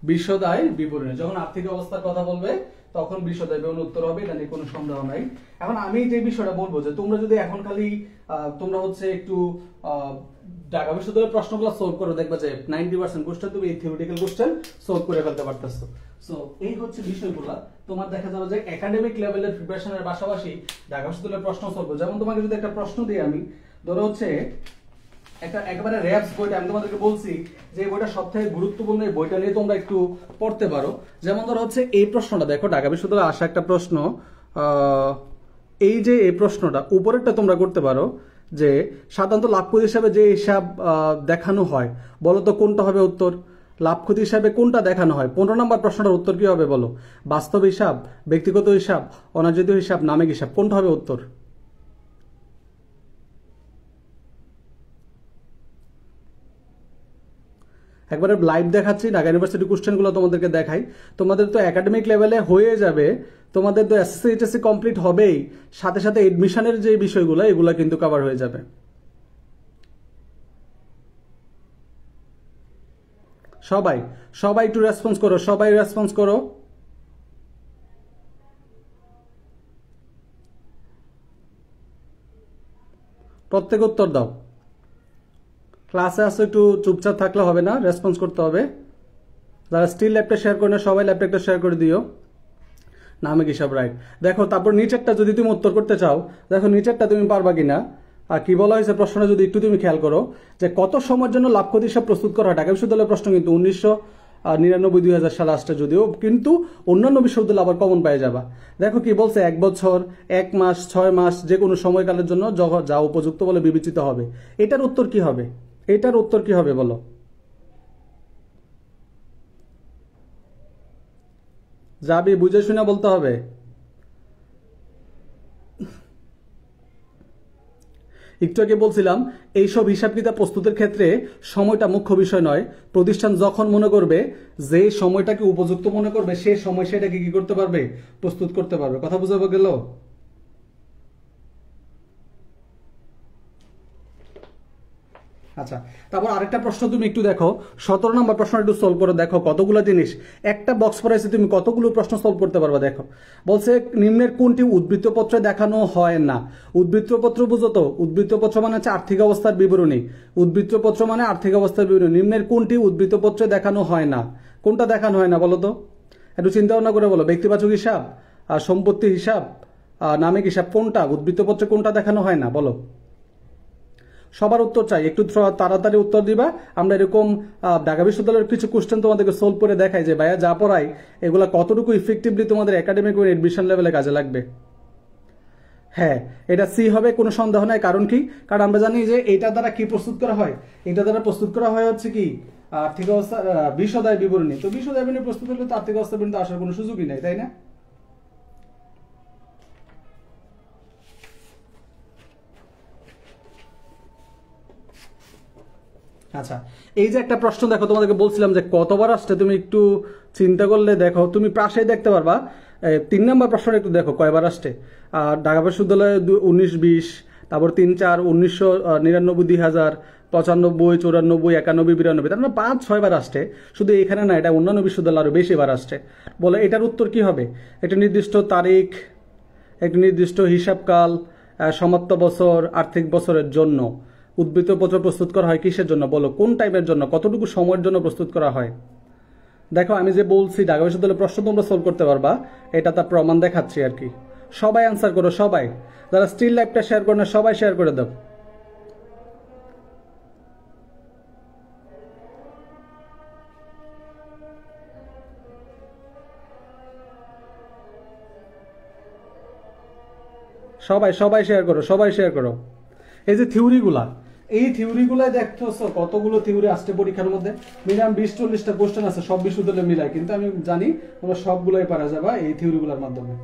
বিশদ আয় বিবরণী, যখন আর্থিক অবস্থার কথা বলবে তখন বিশদ আয় বিবরণী উত্তর হবে, এটা নিয়ে কোনো সন্দেহ নাই। এখন আমি যে বিষয়টা বলবো যে তোমরা যদি এখন খালি তোমরা হচ্ছে একটু ঢাকা বিশ্ববিদ্যালয়ের প্রশ্নগুলো সলভ করে দেখবা যে 90% কোশ্চেন তুমি এই থিওরিটিক্যাল কোশ্চেন সলভ করে ফেলতে পারতেছো। সো এই হচ্ছে বিষয়গুলো। তোমার দেখা যাবে যে একাডেমিক লেভেলের প্রিপারেশনের পাশাপাশি ঢাকা বিশ্ববিদ্যালয়ের প্রশ্ন সলভ। যেমন তোমাকে যদি একটা প্রশ্ন দিই আমি, ধরো হচ্ছে একটা একেবারে র্যাপস বইটা, আমি তোমাদেরকে বলছি যে বইটা সবথেকে গুরুত্বপূর্ণ, এই বইটা নিয়ে তোমরা একটু পড়তে পারো। যেমন ধরো হচ্ছে এই প্রশ্নটা দেখো, ঢাকা বিশ্ববিদ্যালয়ে আসা একটা প্রশ্ন, এই যে এই প্রশ্নটা উপরেরটা তোমরা করতে পারো যে সাধারণত লাভ ক্ষতি হিসাবে যে হিসাব দেখানো হয় বলো তো কোনটা হবে উত্তর? লাভ ক্ষতি হিসাবে কোনটা দেখানো হয়? 15 নম্বর প্রশ্নটার উত্তর কি হবে বলো? বাস্তব হিসাব, ব্যক্তিগত হিসাব, অনার্জিত হিসাব, নামিক হিসাব, কোনটা হবে উত্তর? একবারে লাইভ দেখাচ্ছি, ঢাকা ইউনিভার্সিটি কোশ্চেনগুলো তোমাদেরকে দেখাই। তোমাদের তো একাডেমিক লেভেলে হয়ে যাবে, তোমাদের তো এসএসসি এইচএসসি কমপ্লিট হবেই, সাথে সাথে এডমিশনের যে বিষয়গুলো এগুলো কিন্তু কভার হয়ে যাবে। সবাই সবাই একটু রেসপন্স করো, সবাই রেসপন্স করো। প্রত্যেক উত্তর দাও। ক্লাসে আসো, একটু চুপচাপ থাকলে হবে না, রেসপন্স করতে হবে। যারা স্টিল ল্যাপটপ শেয়ার করে না সবাই ল্যাপটপ একটা শেয়ার করে দিও। নামে কি সব রাইট? দেখো তারপর নিচেরটা যদি তুমি উত্তর করতে চাও, দেখো নিচেরটা তুমি পারবা কিনা। আর কি বলা হয়েছে প্রশ্নটা যদি একটু তুমি খেয়াল করো যে কত সময়ের জন্য লাভ ক্ষতি হিসাব প্রস্তুত করা হয়। ঢাকা বিশ্ববিদ্যালয়ের প্রশ্ন কিন্তু 1999-2000 সালে আসছে, যদিও কিন্তু অন্যান্য বিশ্ববিদ্যালয় আবার কমন পেয়ে যাবা। দেখো কি বলছে, 1 বছর, 1 মাস, 6 মাস, যে কোনো সময়কালের জন্য যা উপযুক্ত বলে বিবেচিত হবে। এটার উত্তর কি হবে? এটার উত্তর কি হবে বলো? যাবি বুঝে শুনে বলতে হবে। একটু আগে বলছিলাম এইসব হিসাব কিতাব প্রস্তুতের ক্ষেত্রে সময়টা মুখ্য বিষয় নয়। প্রতিষ্ঠান যখন মনে করবে যে সময়টাকে উপযুক্ত মনে করবে সে সময় সেটাকে কি করতে পারবে? প্রস্তুত করতে পারবে। কথা বুঝাবো গেল? আচ্ছা, তারপর আরেকটা প্রশ্ন তুমি একটু দেখো, 17 নম্বর প্রশ্ন একটু সলভ করে দেখো, কতগুলো জিনিস একটা বক্স পড়াইছে, তুমি কতগুলো প্রশ্ন সলভ করতে পারবা। দেখো বলছে নিম্নের কোনটি উদ্বৃত্তপত্রে দেখানো হয় না। উদ্বৃত্তপত্র বুঝো তো, উদ্বৃত্তপত্র মানে হচ্ছে আর্থিক অবস্থার বিবরণী। উদ্বৃত্তপত্র মানে আর্থিক অবস্থার বিবরণী। নিম্নের কোনটি উদ্বৃত্তপত্রে দেখানো হয় না। কোনটা দেখানো হয় না বলো তো, একটু চিন্তা ভাবনা করে বলো। ব্যক্তিবাচক হিসাব, আর সম্পত্তি হিসাব, নামিক হিসাব, কোনটা উদ্বৃত্তপত্রে কোনটা দেখানো হয় না বলো। সবার উত্তর চাই, একটু তাড়াতাড়ি উত্তর দিবা। আমরা এরকম ঢাকা বিশ্ববিদ্যালয়ের কিছু কোশ্চেন তোমাদেরকে সলভ করে দেখাই যে ভাইয়া যা পড়াই এগুলা কতটুকু ইফেক্টিভলি তোমাদের একাডেমিক এডমিশন লেভেলে কাজে লাগবে। হ্যাঁ, এটা সি হবে, কোনো সন্দেহ নাই। কারণ কি, কারণ আমরা জানি যে এটা দ্বারা কি প্রস্তুত করা হয়, এটা দ্বারা প্রস্তুত করা হয় হচ্ছে কি আর্থিক অবস্থা বিশদায় বিবরণী। তো বিশদায় বিবরণী প্রস্তুত হলে তো আর্থিক অবস্থা বিবরণী আসার কোনো সুযোগই নাই, তাই না? আচ্ছা, এই যে একটা প্রশ্ন দেখো, তোমাদেরকে বলছিলাম যে কতবার আসছে, তুমি একটু চিন্তা করলে দেখো, তুমি পাশেই দেখতে পারবা। 3 নম্বর প্রশ্নটা একটু দেখো কয়বার আসছে। ঢাকা বিশ্ববিদ্যালয়ে 19-20, তারপর 3-4, 1999, 2000, 95, 94, 91, 92, তার মানে 5-6 বার আসছে। শুধু এখানে না, এটা অন্যান্য বিশ্ববিদ্যালয় আরো বেশি বার আসছে। বলে এটার উত্তর কি হবে? একটা নির্দিষ্ট তারিখ, একটি নির্দিষ্ট হিসাবকাল, সমাপ্ত বছর, আর্থিক বছরের জন্য উদ্বৃত্তপত্র প্রস্তুত করা হয় কিসের জন্য বলো, কোন টাইমের জন্য, কতটুকু সময়ের জন্য প্রস্তুত করা হয়। দেখো আমি যে বলছি ঢাকা বিশ্ববিদ্যালয়ের প্রশ্ন তোমরা সলভ করতে পারবা, এটা তার প্রমাণ দেখাচ্ছি আর কি। সবাই অ্যান্সার করো, সবাই যারা স্টিল লাইভটা শেয়ার করো না সবাই শেয়ার করে দাও। সবাই সবাই শেয়ার করো, সবাই শেয়ার করো। এই যে থিওরিগুলা, এই থিওরিগুলাই দেখতেছো কতগুলো থিওরি আসছে পরীক্ষার মধ্যে। মিনিমাম 20-40টা কোশ্চেন আছে সব বিশ্ববিদ্যালয়ে মিলায়, কিন্তু আমি জানি তোমরা সবগুলোই পারা যাবা এই থিওরিগুলোর মাধ্যমে।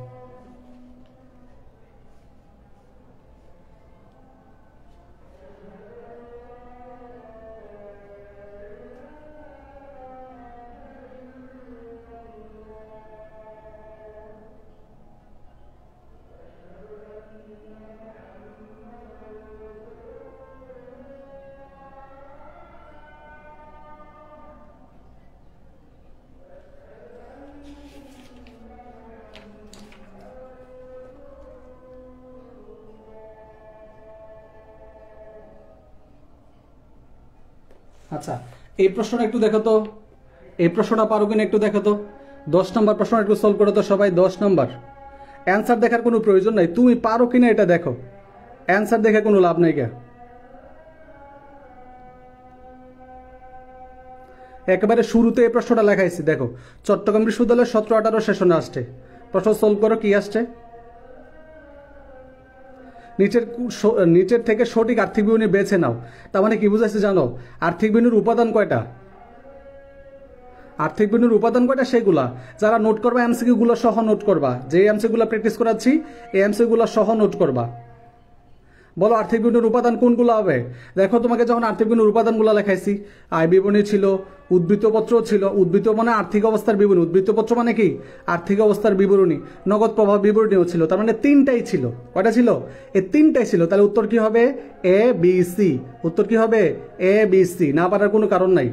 আচ্ছা, এই প্রশ্নটা একটু দেখো তো, এই প্রশ্নটা পারো কিনা একটু দেখো তো। 10 নম্বর প্রশ্নটা একটু সলভ করো তো সবাই। 10 নম্বর অ্যান্সার দেখার কোনো প্রয়োজন নাই, তুমি পারো কিনা এটা দেখো, অ্যান্সার দেখে কোনো লাভ নাই কে। একেবারে শুরুতে এই প্রশ্নটা লেখাইছি দেখো, চট্টগ্রাম বিশ্ববিদ্যালয়ের 17-18 সেশনে আসছে। প্রশ্ন সলভ করো, কি আসছে। নিচের থেকে সঠিক আর্থিক বিবরণী বেছে নাও। তার মানে কি বুঝাইছে জানো, আর্থিক বিবরণীর উপাদান কয়টা, আর্থিক বিবরণীর উপাদান কয়টা সেগুলা যারা নোট করবা, এমসিকিউ গুলো সহ নোট করবা। যে এমসিকিউ গুলো প্র্যাকটিস করাচ্ছি এই এমসিকিউ গুলো সহ নোট করবা। বলো আর্থিক বিবরণীর উপাদান কোনগুলো হবে। দেখো তোমাকে যখন আর্থিক বিবরণীর উপাদানগুলো লেখাইছি, আয় বিবরণী ছিল, উদ্বৃত্তপত্র ছিল। উদ্বৃত্ত মানে আর্থিক অবস্থার বিবরণী, উদ্বৃত্তপত্র মানে কি আর্থিক অবস্থার বিবরণী, নগদ প্রবাহ বিবরণীও ছিল। তার মানে 3টাই ছিল। কয়টা ছিল? এই 3টাই ছিল। তাহলে উত্তর কি হবে? A B C. উত্তর কি হবে? A B C. না পারার কোনো কারণ নাই।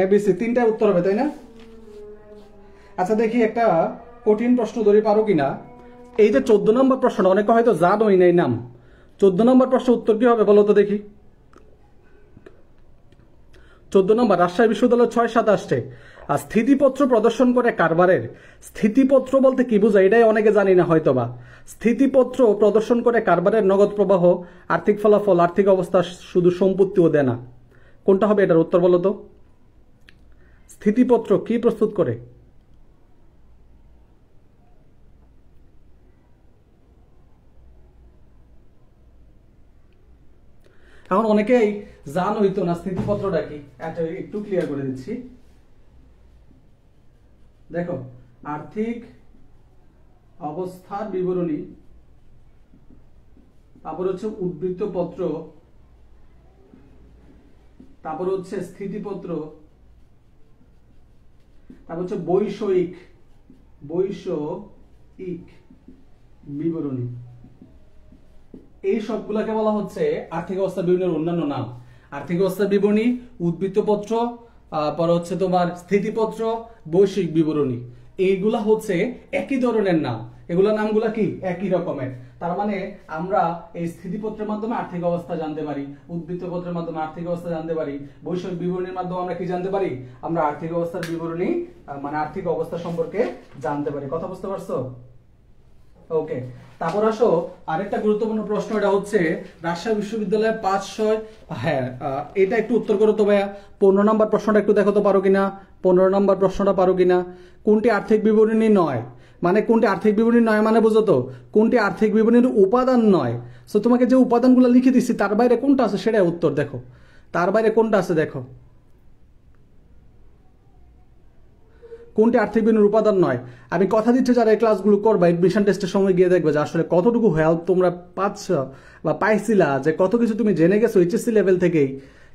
এ বি সি 3টাই উত্তর হবে, তাই না? আচ্ছা দেখি একটা কঠিন প্রশ্ন ধরে পারো কিনা। এই যে 14 নম্বর প্রশ্ন, অনেকে হয়তো জানোই নাই নাম। 14 নম্বর প্রশ্ন উত্তর কি হবে বলো তো দেখি। 14 নম্বর রাজশাহী বিশ্ববিদ্যালয় 6-7 আসছে। আর স্থিতিপত্র প্রদর্শন করে কারবারের, স্থিতিপত্র বলতে কি বোঝায় এটাই অনেকে জানি না হয়তোবা। স্থিতিপত্র প্রদর্শন করে কারবারের নগদ প্রবাহ, আর্থিক ফলাফল, আর্থিক অবস্থা, শুধু সম্পত্তিও দেয় না। কোনটা হবে এটার উত্তর বলো তো। স্থিতিপত্র কি প্রস্তুত করে? এখন অনেকেই জানোই তো না স্থিতিপত্রটা কি, একটু ক্লিয়ার করে দিচ্ছি। দেখো আর্থিক অবস্থার বিবরণী, তারপর হচ্ছে উদ্বৃত্তপত্র, তারপর হচ্ছে স্থিতিপত্র, তারপর হচ্ছে বৈষয়িক বিবরণী। এই সবগুলোকে বলা হচ্ছে আর্থিক অবস্থা বিবরণীর অন্যান্য নাম। আর্থিক অবস্থা বিবরণী, উদ্বৃত্তপত্র, পরে হচ্ছে তোমার স্থিতিপত্র, বৈশ্বিক বিবরণী, এইগুলা হচ্ছে একই ধরনের নাম। এগুলা নামগুলা কি একই রকমের। তার মানে আমরা এই স্থিতিপত্রের মাধ্যমে আর্থিক অবস্থা জানতে পারি, উদ্বৃত্তপত্রের মাধ্যমে আর্থিক অবস্থা জানতে পারি, বৈশ্বিক বিবরণীর মাধ্যমে আমরা কি জানতে পারি, আমরা আর্থিক অবস্থার বিবরণী মানে আর্থিক অবস্থা সম্পর্কে জানতে পারি। কথা বুঝতে পারছো? ওকে, তারপর আসো আরেকটা গুরুত্বপূর্ণ প্রশ্ন, এটা হচ্ছে রাজশাহী বিশ্ববিদ্যালয়ে 5-6, হ্যাঁ এটা একটু উত্তর করো তো ভাইয়া। 15 নম্বর প্রশ্নটা একটু দেখো তো পারো কিনা, 15 নম্বর প্রশ্নটা পারো কিনা। কোনটি আর্থিক বিবরণী নয়, মানে কোনটি আর্থিক বিবরণী নয় মানে বুঝো তো, কোনটি আর্থিক বিবরণীর উপাদান নয়। সো তোমাকে যে উপাদানগুলো লিখে দিচ্ছি তার বাইরে কোনটা আছে সেটা উত্তর দেখো, তার বাইরে কোনটা আছে দেখো, কোনটি আর্থিক বিবরণীর উপাদান নয়। আমি কথা দিচ্ছি যারা এই ক্লাসগুলো করবা এডমিশন টেস্টের সময় গিয়ে দেখবে যে আসলে কতটুকু হেল্প তোমরা পাচ্ছ বা পাইছিলা, যে কত কিছু তুমি জেনে গেছো এইচএসসি লেভেল থেকেই।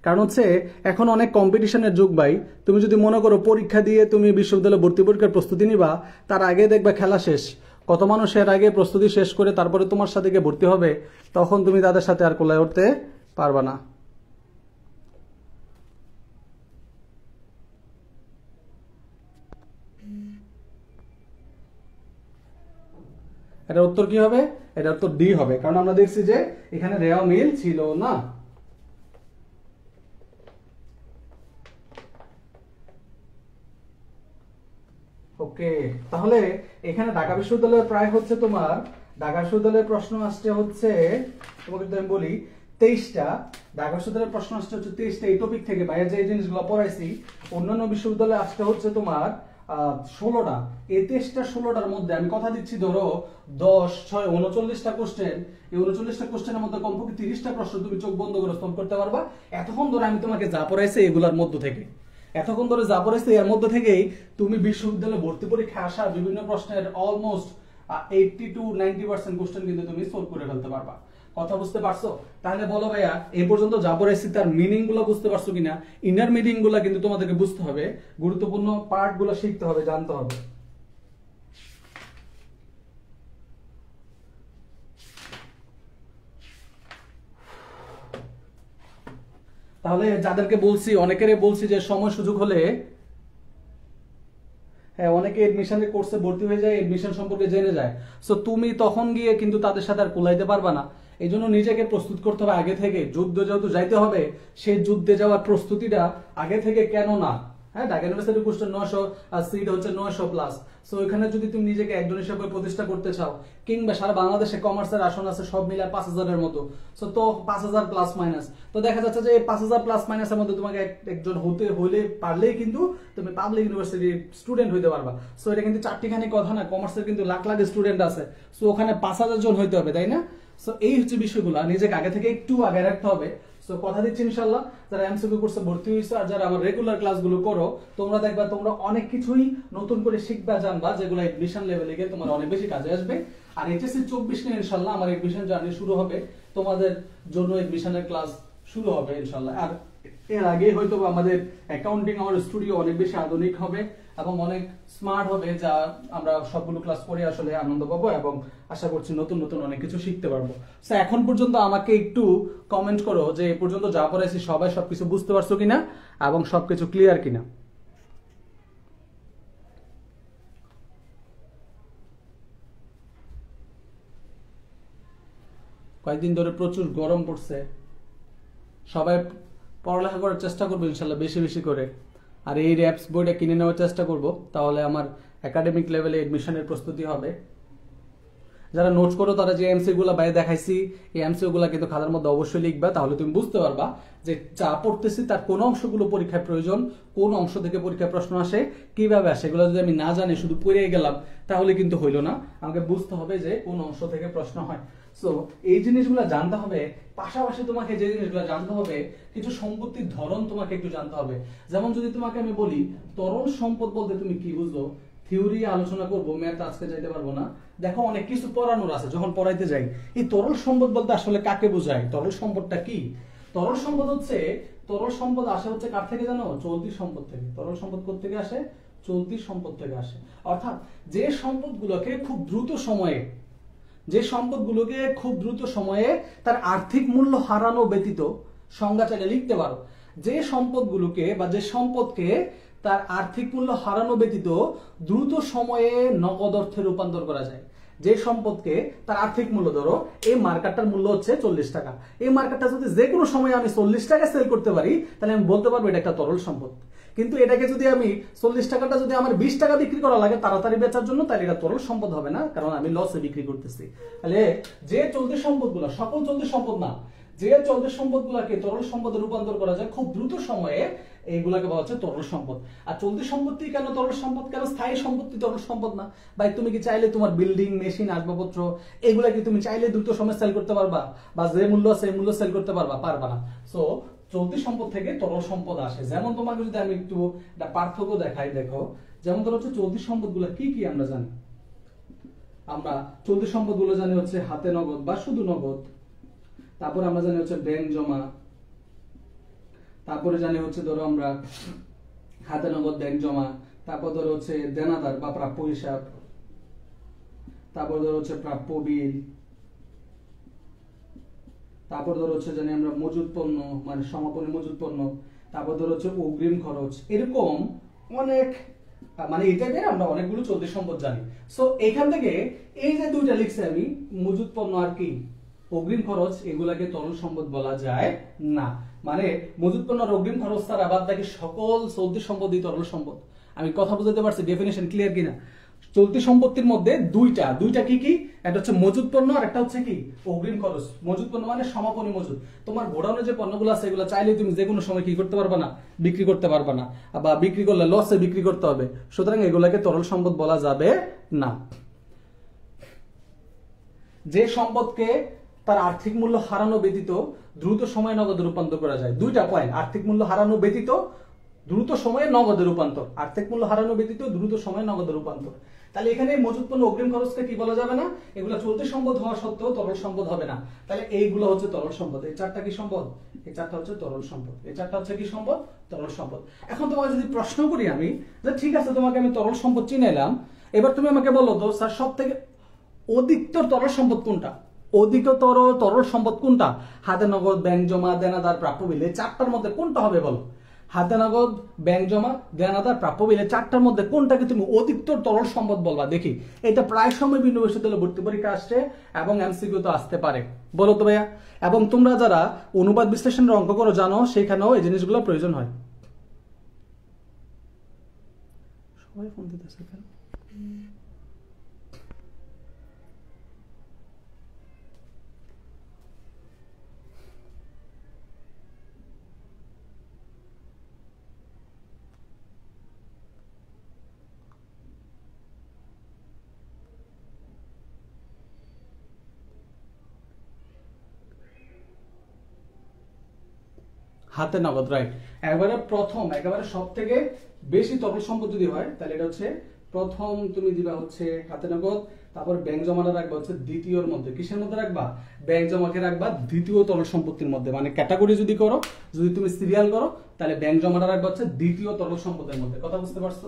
কারণ হচ্ছে এখন অনেক কম্পিটিশনের যুগ ভাই। তুমি যদি মনে করো পরীক্ষা দিয়ে তুমি বিশ্ববিদ্যালয়ে ভর্তি পরীক্ষার প্রস্তুতি নিবা, তার আগে দেখবা খেলা শেষ। কত মানুষ এর আগে প্রস্তুতি শেষ করে তারপরে তোমার সাথে গিয়ে ভর্তি হবে, তখন তুমি তাদের সাথে আর কোলায় উঠতে পারবা না। এটার উত্তর কি হবে? এটার উত্তর ডি হবে, কারণ আমরা দেখছি যে এখানে রেওয়া মিল ছিল না। ওকে, তাহলে এখানে ঢাকা বিশ্ববিদ্যালয়ের প্রায় হচ্ছে তোমার, ঢাকা বিশ্ববিদ্যালয়ের প্রশ্ন আসছে হচ্ছে, তোমাকে যদি আমি বলি 23টা, ঢাকা বিশ্ববিদ্যালয়ের প্রশ্ন আসছে হচ্ছে 23টা এই টপিক থেকে, বাইরে যে জিনিসগুলো পড়াইছি। অন্যান্য বিশ্ববিদ্যালয়ে আসতে হচ্ছে তোমার 16টা। এই 23টা 16টার মধ্যে আমি কথা দিচ্ছি ধরো 10, 6, 39টা কোশ্চেন। এই 39টা কোশ্চেনের মধ্যে কমপক্ষে 30টা প্রশ্ন তুমি চোখ বন্ধ করে সলভ করতে পারবা। এতক্ষণ ধরে আমি তোমাকে যা পড়াইছি এগুলোর মধ্য থেকে, এতক্ষণ ধরে যা পড়াইছি এর মধ্যে থেকেই তুমি বিশ্ববিদ্যালয়ে ভর্তি পরীক্ষা আসা বিভিন্ন প্রশ্নের অলমোস্ট 80 to 90% কোশ্চেন কিন্তু তুমি সলভ করে ফেলতে পারবা। কথা বুঝতে পারছো? তাহলে বলো ভাইয়া এই পর্যন্ত যা পড়াইছি তার মিনিং গুলো বুঝতে পারছো কিনা? ইনার মিনিং গুলা কিন্তু তোমাদেরকে বুঝতে হবে, গুরুত্বপূর্ণ পার্ট গুলো শিখতে হবে, জানতে হবে। তাহলে যাদেরকে বলছি অনেকেরই বলছি যে সময় সুযোগ হলে, হ্যাঁ অনেকে এডমিশনের কোর্সে ভর্তি হয়ে যায়, এডমিশন সম্পর্কে জেনে যায়। সো তুমি তখন গিয়ে কিন্তু তাদের সাথে আর কুলাইতে পারবা না। এই জন্য নিজেকে প্রস্তুত করতে হবে আগে থেকে। যুদ্ধ যেহেতু যাইতে হবে, সেই যুদ্ধে যাওয়ার প্রস্তুতিটা আগে থেকে কেন না। হ্যাঁ, ঢাকা ইউনিভার্সিটি কোশ্চেন 900 আর সিট হচ্ছে 900+। সো এখানে যদি তুমি নিজেকে একজন হিসেবে প্রতিষ্ঠা করতে চাও, কিংবা সারা বাংলাদেশে কমার্সের আসন আছে সব মিলে 5000-এর মতো, সো তো 5000 প্লাস মাইনাস, তো দেখা যাচ্ছে যে 5000 প্লাস মাইনাসের মধ্যে তোমাকে একজন হতে হলে পারলেই কিন্তু তুমি পাবলিক ইউনিভার্সিটির স্টুডেন্ট হইতে পারবা। সো এটা কিন্তু চারটিখানি কথা না, কমার্সের কিন্তু লাখ লাখ স্টুডেন্ট আছে। সো ওখানে 5000 জন হইতে হবে, তাই না? সো এই হচ্ছে বিষয়গুলো, নিজেকে আগে থেকে একটু আগে রাখতে হবে। সো কথা দিচ্ছি ইনশাআল্লাহ যারা এমসিকিউ কোর্সে ভর্তি হইছো আর যারা আমার রেগুলার ক্লাসগুলো করো, তোমরা দেখবা তোমরা অনেক কিছুই নতুন করে শিখবা, জানবা, যেগুলো এডমিশন লেভেলে গিয়ে তোমার অনেক বেশি কাজে আসবে। আর এইচএসসি 24 নিয়ে ইনশাআল্লাহ আমার এডমিশন জার্নি শুরু হবে, তোমাদের জন্য এডমিশনের ক্লাস শুরু হবে ইনশাআল্লাহ। আর এর আগে হয়তো আমাদের অ্যাকাউন্টিং আমার স্টুডিও অনেক বেশি আধুনিক হবে এবং অনেক স্মার্ট হবে, যা আমরা সবগুলো ক্লাস করে আসলে আনন্দ পাবো এবং আশা করছি নতুন নতুন অনেক কিছু শিখতে পারবো। সো এখন পর্যন্ত আমাকে একটু কমেন্ট করো যে এই পর্যন্ত যা পড়াইছি সবাই সবকিছু বুঝতে পারছো কিনা এবং সবকিছু ক্লিয়ার কিনা। কয়েকদিন ধরে প্রচুর গরম পড়ছে, সবাই পড়ালেখা করার চেষ্টা করবো ইনশাল্লাহ বেশি বেশি করে। আর এই র্যাপস বইটা কিনে নেওয়ার চেষ্টা করব, তাহলে আমার একাডেমিক লেভেলে এডমিশনের প্রস্তুতি হবে। যারা নোটস করো তারা যে এমসিকিউ গুলো বাইরে দেখাইছি, এই এমসিকিউ গুলো কিন্তু খাতার মধ্যে অবশ্যই লিখবা, তাহলে তুমি বুঝতে পারবা যে যা পড়তেছি তার কোন অংশগুলো পরীক্ষায় প্রয়োজন, কোন অংশ থেকে পরীক্ষায় প্রশ্ন আসে, কিভাবে আসে। এগুলো যদি আমি না জানি শুধু পড়ে গেলাম তাহলে কিন্তু হইলো না, আমাকে বুঝতে হবে যে কোন অংশ থেকে প্রশ্ন হয়। সো এই জিনিসগুলো জানতে হবে। পাশাপাশি তোমাকে যে জিনিসগুলো জানতে হবে, কিছু সম্পত্তির ধরন তোমাকে একটু জানতে হবে। যেমন যদি তোমাকে আমি বলি তরল সম্পদ বলতে তুমি কি বুঝো, থিওরি আলোচনা করবো, ম্যাথ আজকে যাইতে পারবো না। দেখো অনেক কিছু পড়ানোর আছে, যখন পড়াইতে যাই এই তরল সম্পদ বলতে আসলে কাকে বোঝায়, তরল সম্পদটা কি? তরল সম্পদ হচ্ছে, তরল সম্পদ আসে হচ্ছে কার থেকে জানো? চলতি সম্পদ থেকে। তরল সম্পদ কোথা থেকে আসে? চলতি সম্পদ থেকে আসে। অর্থাৎ যে সম্পদগুলোকে খুব দ্রুত সময়ে যে সম্পদগুলোকে খুব দ্রুত সময়ে তার আর্থিক মূল্য হারানো ব্যতীত, সংজ্ঞা চাইলে লিখতে পারো, যে সম্পদগুলোকে বা যে সম্পদকে তার আর্থিক মূল্য হারানো ব্যতীত দ্রুত সময়ে নগদ অর্থে রূপান্তর করা যায়। যে সম্পদকে তার আর্থিক মূল্য, ধরো এই মার্কেটটার মূল্য হচ্ছে 40 টাকা, এই মার্কেটটা যদি যে কোনো সময় আমি 40 টাকায় সেল করতে পারি, তাহলে আমি বলতে পারবো এটা একটা তরল সম্পদ। কিন্তু এটাকে যদি আমি 40 টাকাটা যদি আমার 20 টাকা বিক্রি করা লাগে তাড়াতাড়ি বেচার জন্য, তাহলে এটা তরল সম্পদ হবে না, কারণ আমি লসে বিক্রি করতেছি। তাহলে যে চলতি সম্পদগুলো, সকল চলতি সম্পদ না, যে চলতি সম্পদগুলোকে তরল সম্পদে রূপান্তর করা যায় খুব দ্রুত সময়ে, এইগুলাকে বলা হচ্ছে তরল সম্পদ। আর চলতি সম্পত্তি কেন তরল সম্পদ, কেন স্থায়ী সম্পত্তি তরল সম্পদ না? ভাই তুমি কি চাইলে তোমার বিল্ডিং, মেশিন, আসবাবপত্র এগুলা কি তুমি চাইলে দ্রুত সময়ে সেল করতে পারবা, বা যে মূল্য সেই মূল্য সেল করতে পারবা? পারবা না। সো চলতি সম্পদ থেকে তরল সম্পদ আসে। যেমন তোমাকে যদি আমি একটু একটা পার্থক্য দেখাই, দেখো, যেমন ধরো হচ্ছে চলতি সম্পদগুলো কি কি আমরা জানি। আমরা চলতি সম্পদগুলো জানি হচ্ছে হাতে নগদ বা শুধু নগদ, তারপর আমরা জানি হচ্ছে ব্যাংক জমা, তারপরে জানি হচ্ছে ধরো আমরা হাতে নগদ, ব্যাংক জমা, তারপর ধরো হচ্ছে দেনাদার বা প্রাপ্য হিসাব, তারপর ধরো হচ্ছে প্রাপ্য বিল, তারপর ধরো হচ্ছে জানি আমরা মজুদ পণ্য মানে সমাপনী মজুদ পণ্য, তারপর ধরো হচ্ছে অগ্রিম খরচ, এরকম অনেক মানে এই টাইপের আমরা অনেকগুলো চলতি সম্পদ জানি। সো এখান থেকে এই যে দুইটা লিখছি আমি, মজুদ পণ্য আর কি অগ্রিম খরচ, এগুলাকে তরল সম্পদ বলা যায় না। মানে মজুদ পণ্য আর অগ্রিম খরচ ছাড়া বাদ বাকি সকল চলতি সম্পদই তরল সম্পদ। আমি কথা বুঝাতে পারছি? ডেফিনেশন ক্লিয়ার কিনা? চলতি সম্পত্তির মধ্যে দুইটা কি কি, একটা হচ্ছে মজুদ পণ্য আর একটা হচ্ছে কি অগ্রিম খরচ। মজুদ পণ্য মানে সমাপনী মজুদ, তোমার গোডাউনে যে পণ্যগুলো আছে এগুলো চাইলে তুমি যে কোনো সময় কি করতে পারবে না, বিক্রি করতে পারবে না, বা বিক্রি করলে লসে বিক্রি করতে হবে। সুতরাং এগুলাকে তরল সম্পদ বলা যাবে না। যে সম্পদকে তার আর্থিক মূল্য হারানো ব্যতীত দ্রুত সময়ে নগদে রূপান্তর করা যায়, দুইটা পয়েন্ট, আর্থিক মূল্য হারানো ব্যতীত দ্রুত সময়ে নগদে রূপান্তর, আর্থিক মূল্য হারানো ব্যতীত দ্রুত সময়ে নগদে রূপান্তর। তাহলে এখানে মজুদ পণ্য অগ্রিম খরচকে কি বলা যাবে না? এগুলো চলতি সম্পদ হওয়া সত্ত্বেও তরল সম্পদ হবে না। তাহলে এইগুলো হচ্ছে তরল সম্পদ। এই চারটা কি সম্পদ? এই চারটা হচ্ছে তরল সম্পদ। এই চারটা হচ্ছে কি সম্পদ? তরল সম্পদ। এখন তোমাকে যদি প্রশ্ন করি আমি, যে ঠিক আছে তোমাকে আমি তরল সম্পদ চিনাইলাম, এবার তুমি আমাকে বলো তো স্যার সব থেকে অধিকতর তরল সম্পদ কোনটা? অধিকতর তরল সম্পদ কোনটা? হাতে নগদ, ব্যাংক জমা, দেনাদার, প্রাপ্য বিল, এই চারটার মধ্যে কোনটা হবে বলো? হাতে নগদ, ব্যাংক জমা, দেনাদার, প্রাপ্য বিল, এই চারটার মধ্যে কোনটাকে তুমি অধিকতর তরল সম্পদ বলবা? দেখি, এটা প্রায় সময় বিভিন্ন বিশ্ববিদ্যালয়ে ভর্তি পরীক্ষা আসছে এবং এমসিকিউ তো আসতে পারে। বলো তো ভাইয়া। এবং তোমরা যারা অনুবাদ বিশ্লেষণের অঙ্ক করো জানো, সেখানেও এই জিনিসগুলো প্রয়োজন হয়। সবাই ফোন দিতেছে কেন? হাতে নগদ, রাইট। একেবারে সব থেকে বেশি তরল সম্পদ যদি হয় তাহলে এটা হচ্ছে প্রথম তুমি দিবা হচ্ছে হাতে নগদ, তারপর ব্যাংক জমাটা রাখবা হচ্ছে দ্বিতীয়র মধ্যে। কিসের মধ্যে রাখবা? ব্যাংক জমাকে রাখবা দ্বিতীয় তরল সম্পত্তির মধ্যে। মানে ক্যাটাগরি যদি করো, যদি তুমি সিরিয়াল করো, তাহলে ব্যাংক জমাটা রাখবা হচ্ছে দ্বিতীয় তরল সম্পদের মধ্যে। কথা বুঝতে পারছো?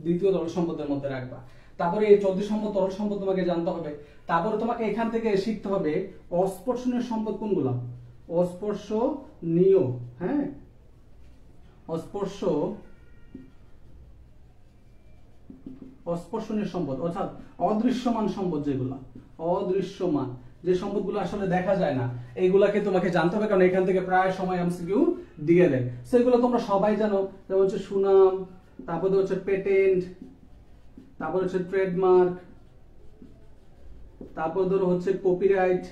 দ্বিতীয় তরল সম্পদের মধ্যে রাখবা। তারপরে এই চলতি সম্পদ, তরল সম্পদ তোমাকে জানতে হবে। তারপরে তোমাকে এখান থেকে শিখতে হবে অস্পর্শনীয় সম্পদ কোনগুলা। অস্পর্শনীয়, হ্যাঁ, অস্পর্শনীয় সম্পদ অর্থাৎ অদৃশ্যমান সম্পদ, যেগুলা অদৃশ্যমান, যে সম্পদগুলো আসলে দেখা যায় না, এইগুলাকে তোমাকে জানতে হবে, কারণ এখান থেকে প্রায় সময় এমসিকিউ দিয়ে দেয়। সেগুলো তোমরা সবাই জানো, যেমন হচ্ছে সুনাম, তারপরে হচ্ছে পেটেন্ট, তারপর হচ্ছে ট্রেডমার্ক, তারপর ধরো হচ্ছে কপিরাইট।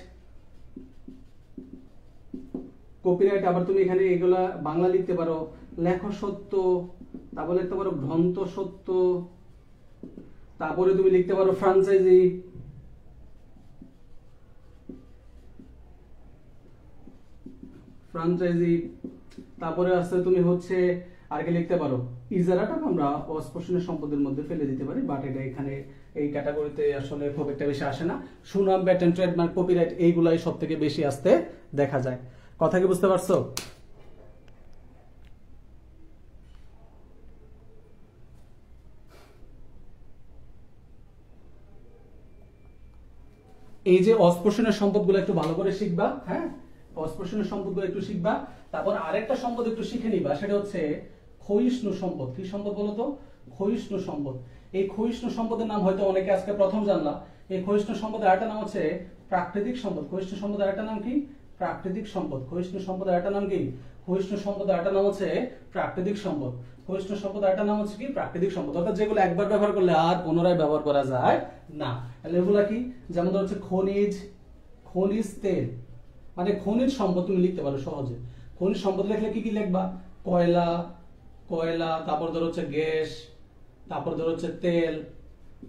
আবার তুমি এখানে এগুলা বাংলা লিখতে পারো লেখ সত্য, তারপর লিখতে পারো গ্রন্থ সত্য, তারপরে তুমি লিখতে পারো ফ্রাঞ্চাইজি, তারপরে আছে তুমি হচ্ছে আর কি লিখতে পারো ইজারাটা আমরা অস্পর্শনীয় সম্পদের মধ্যে ফেলে দিতে পারি, বাট এটা এখানে এই ক্যাটাগরিতে আসলে খুব একটা বেশি আসে না। সুনাম, পেটেন্ট, ট্রেডমার্ক, কপিরাইট এইগুলাই সব থেকে বেশি আসতে দেখা যায়। কথা কি বুঝতে পারছো? এই যে অস্পর্শনীয় সম্পদগুলো একটু ভালো করে শিখবা, হ্যাঁ, অস্পর্শনীয় সম্পদগুলো একটু শিখবা। তারপর আরেকটা সম্পদ একটু শিখে নিবা, সেটা হচ্ছে ক্ষয়িষ্ণু সম্পদ। কি সম্পদ বলো তো? ক্ষয়িষ্ণু সম্পদ। এই ক্ষয়িষ্ণু সম্পদের নাম হয়তো অনেকে আজকে প্রথম জানলা। এই ক্ষয়িষ্ণু সম্পদের আরেকটা নাম হচ্ছে প্রাকৃতিক সম্পদ। ক্ষয়িষ্ণু সম্পদের আরেকটা নাম কি? প্রাকৃতিক সম্পদ। ক্ষয়িষ্ণু সম্পদের আরেকটা নাম কি? ক্ষয়িষ্ণু সম্পদের আরেকটা নাম হচ্ছে প্রাকৃতিক সম্পদ। ক্ষয়িষ্ণু সম্পদের আরেকটা নাম হচ্ছে কি? প্রাকৃতিক সম্পদ। অর্থাৎ যেগুলো একবার ব্যবহার করলে আর পুনরায় ব্যবহার করা যায় না। তাহলে এগুলা কি? যেমন ধর হচ্ছে খনিজ তেল, মানে খনিজ সম্পদ তুমি লিখতে পারো সহজে। খনিজ সম্পদ লিখলে কি কি লিখবা? কয়লা, তারপর ধর হচ্ছে গ্যাস, তারপর ধর হচ্ছে তেল,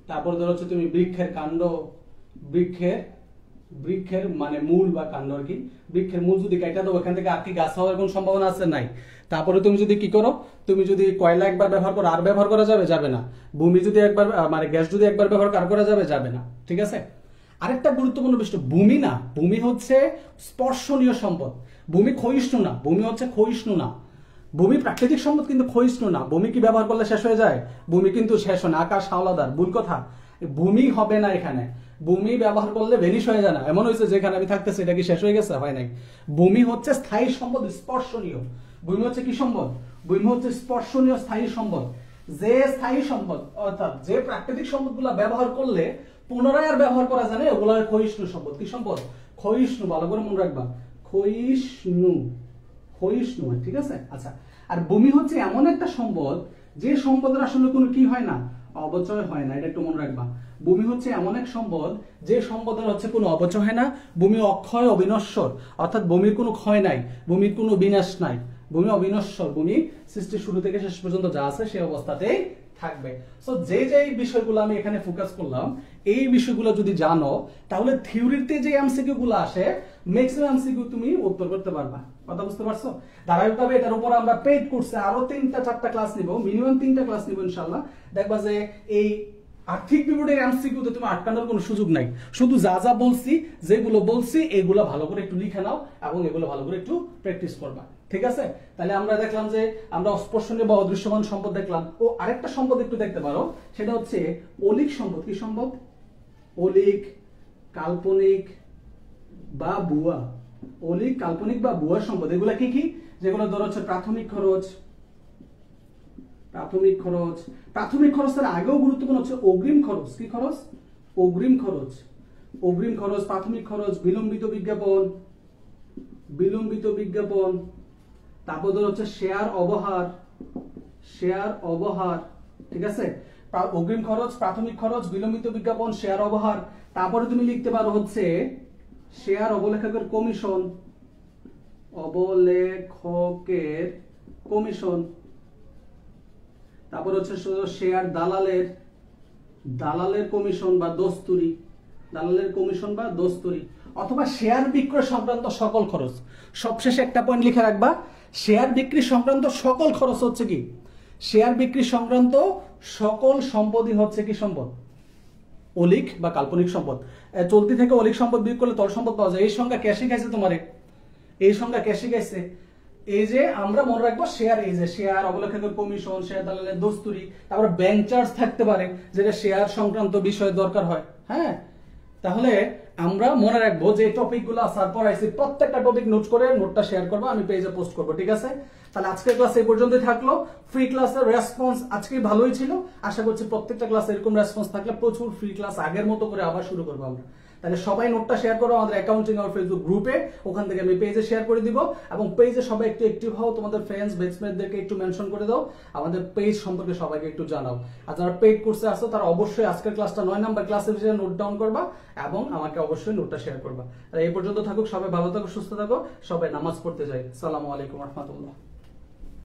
তারপর ধর হচ্ছে তুমি বৃক্ষের কাণ্ড, বৃক্ষের মানে মূল বা কাণ্ড আর কি। বৃক্ষের মূল যদি কাটা দাও, ওখান থেকে আর কি গাছ হওয়ার কোন সম্ভাবনা আছে? নাই। তারপরে তুমি যদি কি করো, তুমি যদি কয়লা একবার ব্যবহার করো আর ব্যবহার করা যাবে না। ভূমি যদি একবার মানে গ্যাস যদি একবার ব্যবহার করা যাবে না। ঠিক আছে। আরেকটা গুরুত্বপূর্ণ বিষয়, ভূমি না, ভূমি হচ্ছে স্পর্শনীয় সম্পদ। ভূমি ক্ষয়িষ্ণু না, ভূমি হচ্ছে ক্ষয়িষ্ণু না। ভূমি প্রাকৃতিক সম্পদ কিন্তু ক্ষয়িষ্ণু না। ভূমি কি ব্যবহার করলে শেষ হয়ে যায়? ভূমি কিন্তু শেষ হয় না। আকাশ হাওলাদার, ভুল কথা। ভূমি হবে না এখানে। ভূমি ব্যবহার করলে ভেনিশ হয়ে যায় না। এমন হয়েছে যেখানে আমি থাকতেছি এটা কি শেষ হয়ে গেছে? হয় নাই। ভূমি হচ্ছে স্থায়ী সম্পদ, স্পর্শনীয়। ভূমি হচ্ছে কি সম্পদ? ভূমি হচ্ছে স্পর্শনীয় স্থায়ী সম্পদ। যে স্থায়ী সম্পদ অর্থাৎ যে প্রাকৃতিক সম্পদগুলো ব্যবহার করলে পুনরায় আর ব্যবহার করা যায় না, ওগুলো ক্ষয়িষ্ণু সম্পদ। কি সম্পদ? ক্ষয়িষ্ণু। ভালো করে মনে রাখবা, ক্ষয়িষ্ণু। ঠিক আছে। আচ্ছা, আর ভূমি হচ্ছে এমন একটা সম্পদ যে সম্পদের আসলে কোনো কি হয় না, অপচয় হয় না। এটা একটু মনে রাখবা। ভূমি হচ্ছে এমন এক সম্পদ যে সম্পদের হচ্ছে কোনো অপচয় হয় না। ভূমি অক্ষয় অবিনশ্বর, অর্থাৎ ভূমির কোনো ক্ষয় নাই, ভূমির কোনো বিনাশ নাই। ভূমি অবিনশ্বর। ভূমি সৃষ্টির শুরু থেকে শেষ পর্যন্ত যা আছে সেই অবস্থাতেই থাকবে। সো যে বিষয়গুলো আমি এখানে ফোকাস করলাম, এই বিষয়গুলো যদি জানো, তাহলে থিওরিতে যে এমসিকিউ গুলো আসে ম্যাক্সিমাম এমসিকিউ তুমি উত্তর করতে পারবা। কথা বুঝতে পারছো? ধারাবাহিকভাবে এটার উপর আমরা পেইড কোর্সে আরো 3-4টা ক্লাস নিব, মিনিমাম 3টা ক্লাস নিব ইনশাআল্লাহ। দেখবা যে এই আর্থিক বিবরণের এমসিকিউতে তুমি আটকানোর কোনো সুযোগ নাই। শুধু যা বলছি, যেগুলো বলছি এগুলো ভালো করে একটু লিখে নাও এবং এগুলো ভালো করে একটু প্র্যাকটিস করবা। ঠিক আছে? তাহলে আমরা দেখলাম যে আমরা অস্পর্শনীয় বা অদৃশ্যমান সম্পদ দেখলাম। ও আরেকটা সম্পদ একটু দেখতে পারো, সেটা হচ্ছে অলীক সম্পদ। কি সম্পদ? অলীক, কাল্পনিক বা ভুয়া। অলীক, কাল্পনিক বা ভুয়া সম্পদ। এগুলা কি কি? যেগুলো ধরো হচ্ছে প্রাথমিক খরচের আগেও গুরুত্বপূর্ণ হচ্ছে অগ্রিম খরচ। কি খরচ? অগ্রিম খরচ, প্রাথমিক খরচ, বিলম্বিত বিজ্ঞাপন, তারপর ধর হচ্ছে শেয়ার অবহার। ঠিক আছে? অগ্রিম খরচ, প্রাথমিক খরচ, বিলম্বিত বিজ্ঞাপন, শেয়ার অবহার। তারপরে তুমি লিখতে পারো হচ্ছে শেয়ার অবলেখকের কমিশন। তারপর হচ্ছে শেয়ার দালালের কমিশন বা দস্তুরি, অথবা শেয়ার বিক্রয় সংক্রান্ত সকল খরচ। সবশেষে একটা পয়েন্ট লিখে রাখবা, শেয়ার বিক্রি সংক্রান্ত সকল খরচ হচ্ছে কি? শেয়ার বিক্রি সংক্রান্ত সকল সম্পদই হচ্ছে কি সম্পদ? অলীক বা কাল্পনিক সম্পদ। চলতি থেকে অলীক সম্পদ বিয়োগ করলে তল সম্পদ পাওয়া যায়। এই সংখ্যা ক্যাশে খাইছে তোমারে, এই যে আমরা মনে রাখবো শেয়ার, এই যে শেয়ার অবলেখকের কমিশন, শেয়ার দালালের দস্তুরি, তারপরে ব্যাংক চার্জ থাকতে পারে যেটা শেয়ার সংক্রান্ত বিষয়ে দরকার হয়। হ্যাঁ, তাহলে আমরা মনে রাখবো যে টপিকগুলো স্যার পড়াইছি, প্রত্যেকটা টপিক নোট করে নোটটা শেয়ার করবো, আমি পেজে পোস্ট করবো। ঠিক আছে? তাহলে আজকের ক্লাস এই পর্যন্তই থাকলো। ফ্রি ক্লাসের রেসপন্স আজকে ভালোই ছিল। আশা করছি প্রত্যেকটা ক্লাসে এরকম রেসপন্স থাকলে প্রচুর ফ্রি ক্লাস আগের মতো করে আবার শুরু করবো আমরা। তাহলে সবাই নোটটা শেয়ার করো আমাদের অ্যাকাউন্টিং আর ফেসবুক গ্রুপে, ওখান থেকে আমি পেজে শেয়ার করে দিব। এবং পেজে সবাই একটু অ্যাক্টিভ হও, তোমাদের ফ্রেন্ডস বেস্টমেটদেরকে একটু মেনশন করে দাও, আমাদের পেজ সম্পর্কে সবাইকে একটু জানাও। আর যারা পেইড কোর্সে আসো তারা অবশ্যই আজকের ক্লাসটা 9 নাম্বার ক্লাসের বিষয়ে নোট ডাউন করবা এবং আমাকে অবশ্যই নোটটা শেয়ার করবা। তাহলে এই পর্যন্ত থাকুক, সবাই ভালো থাকো, সুস্থ থাকো, সবাই নামাজ পড়তে যাই। আসসালামু আলাইকুম ওয়া রাহমাতুল্লাহ।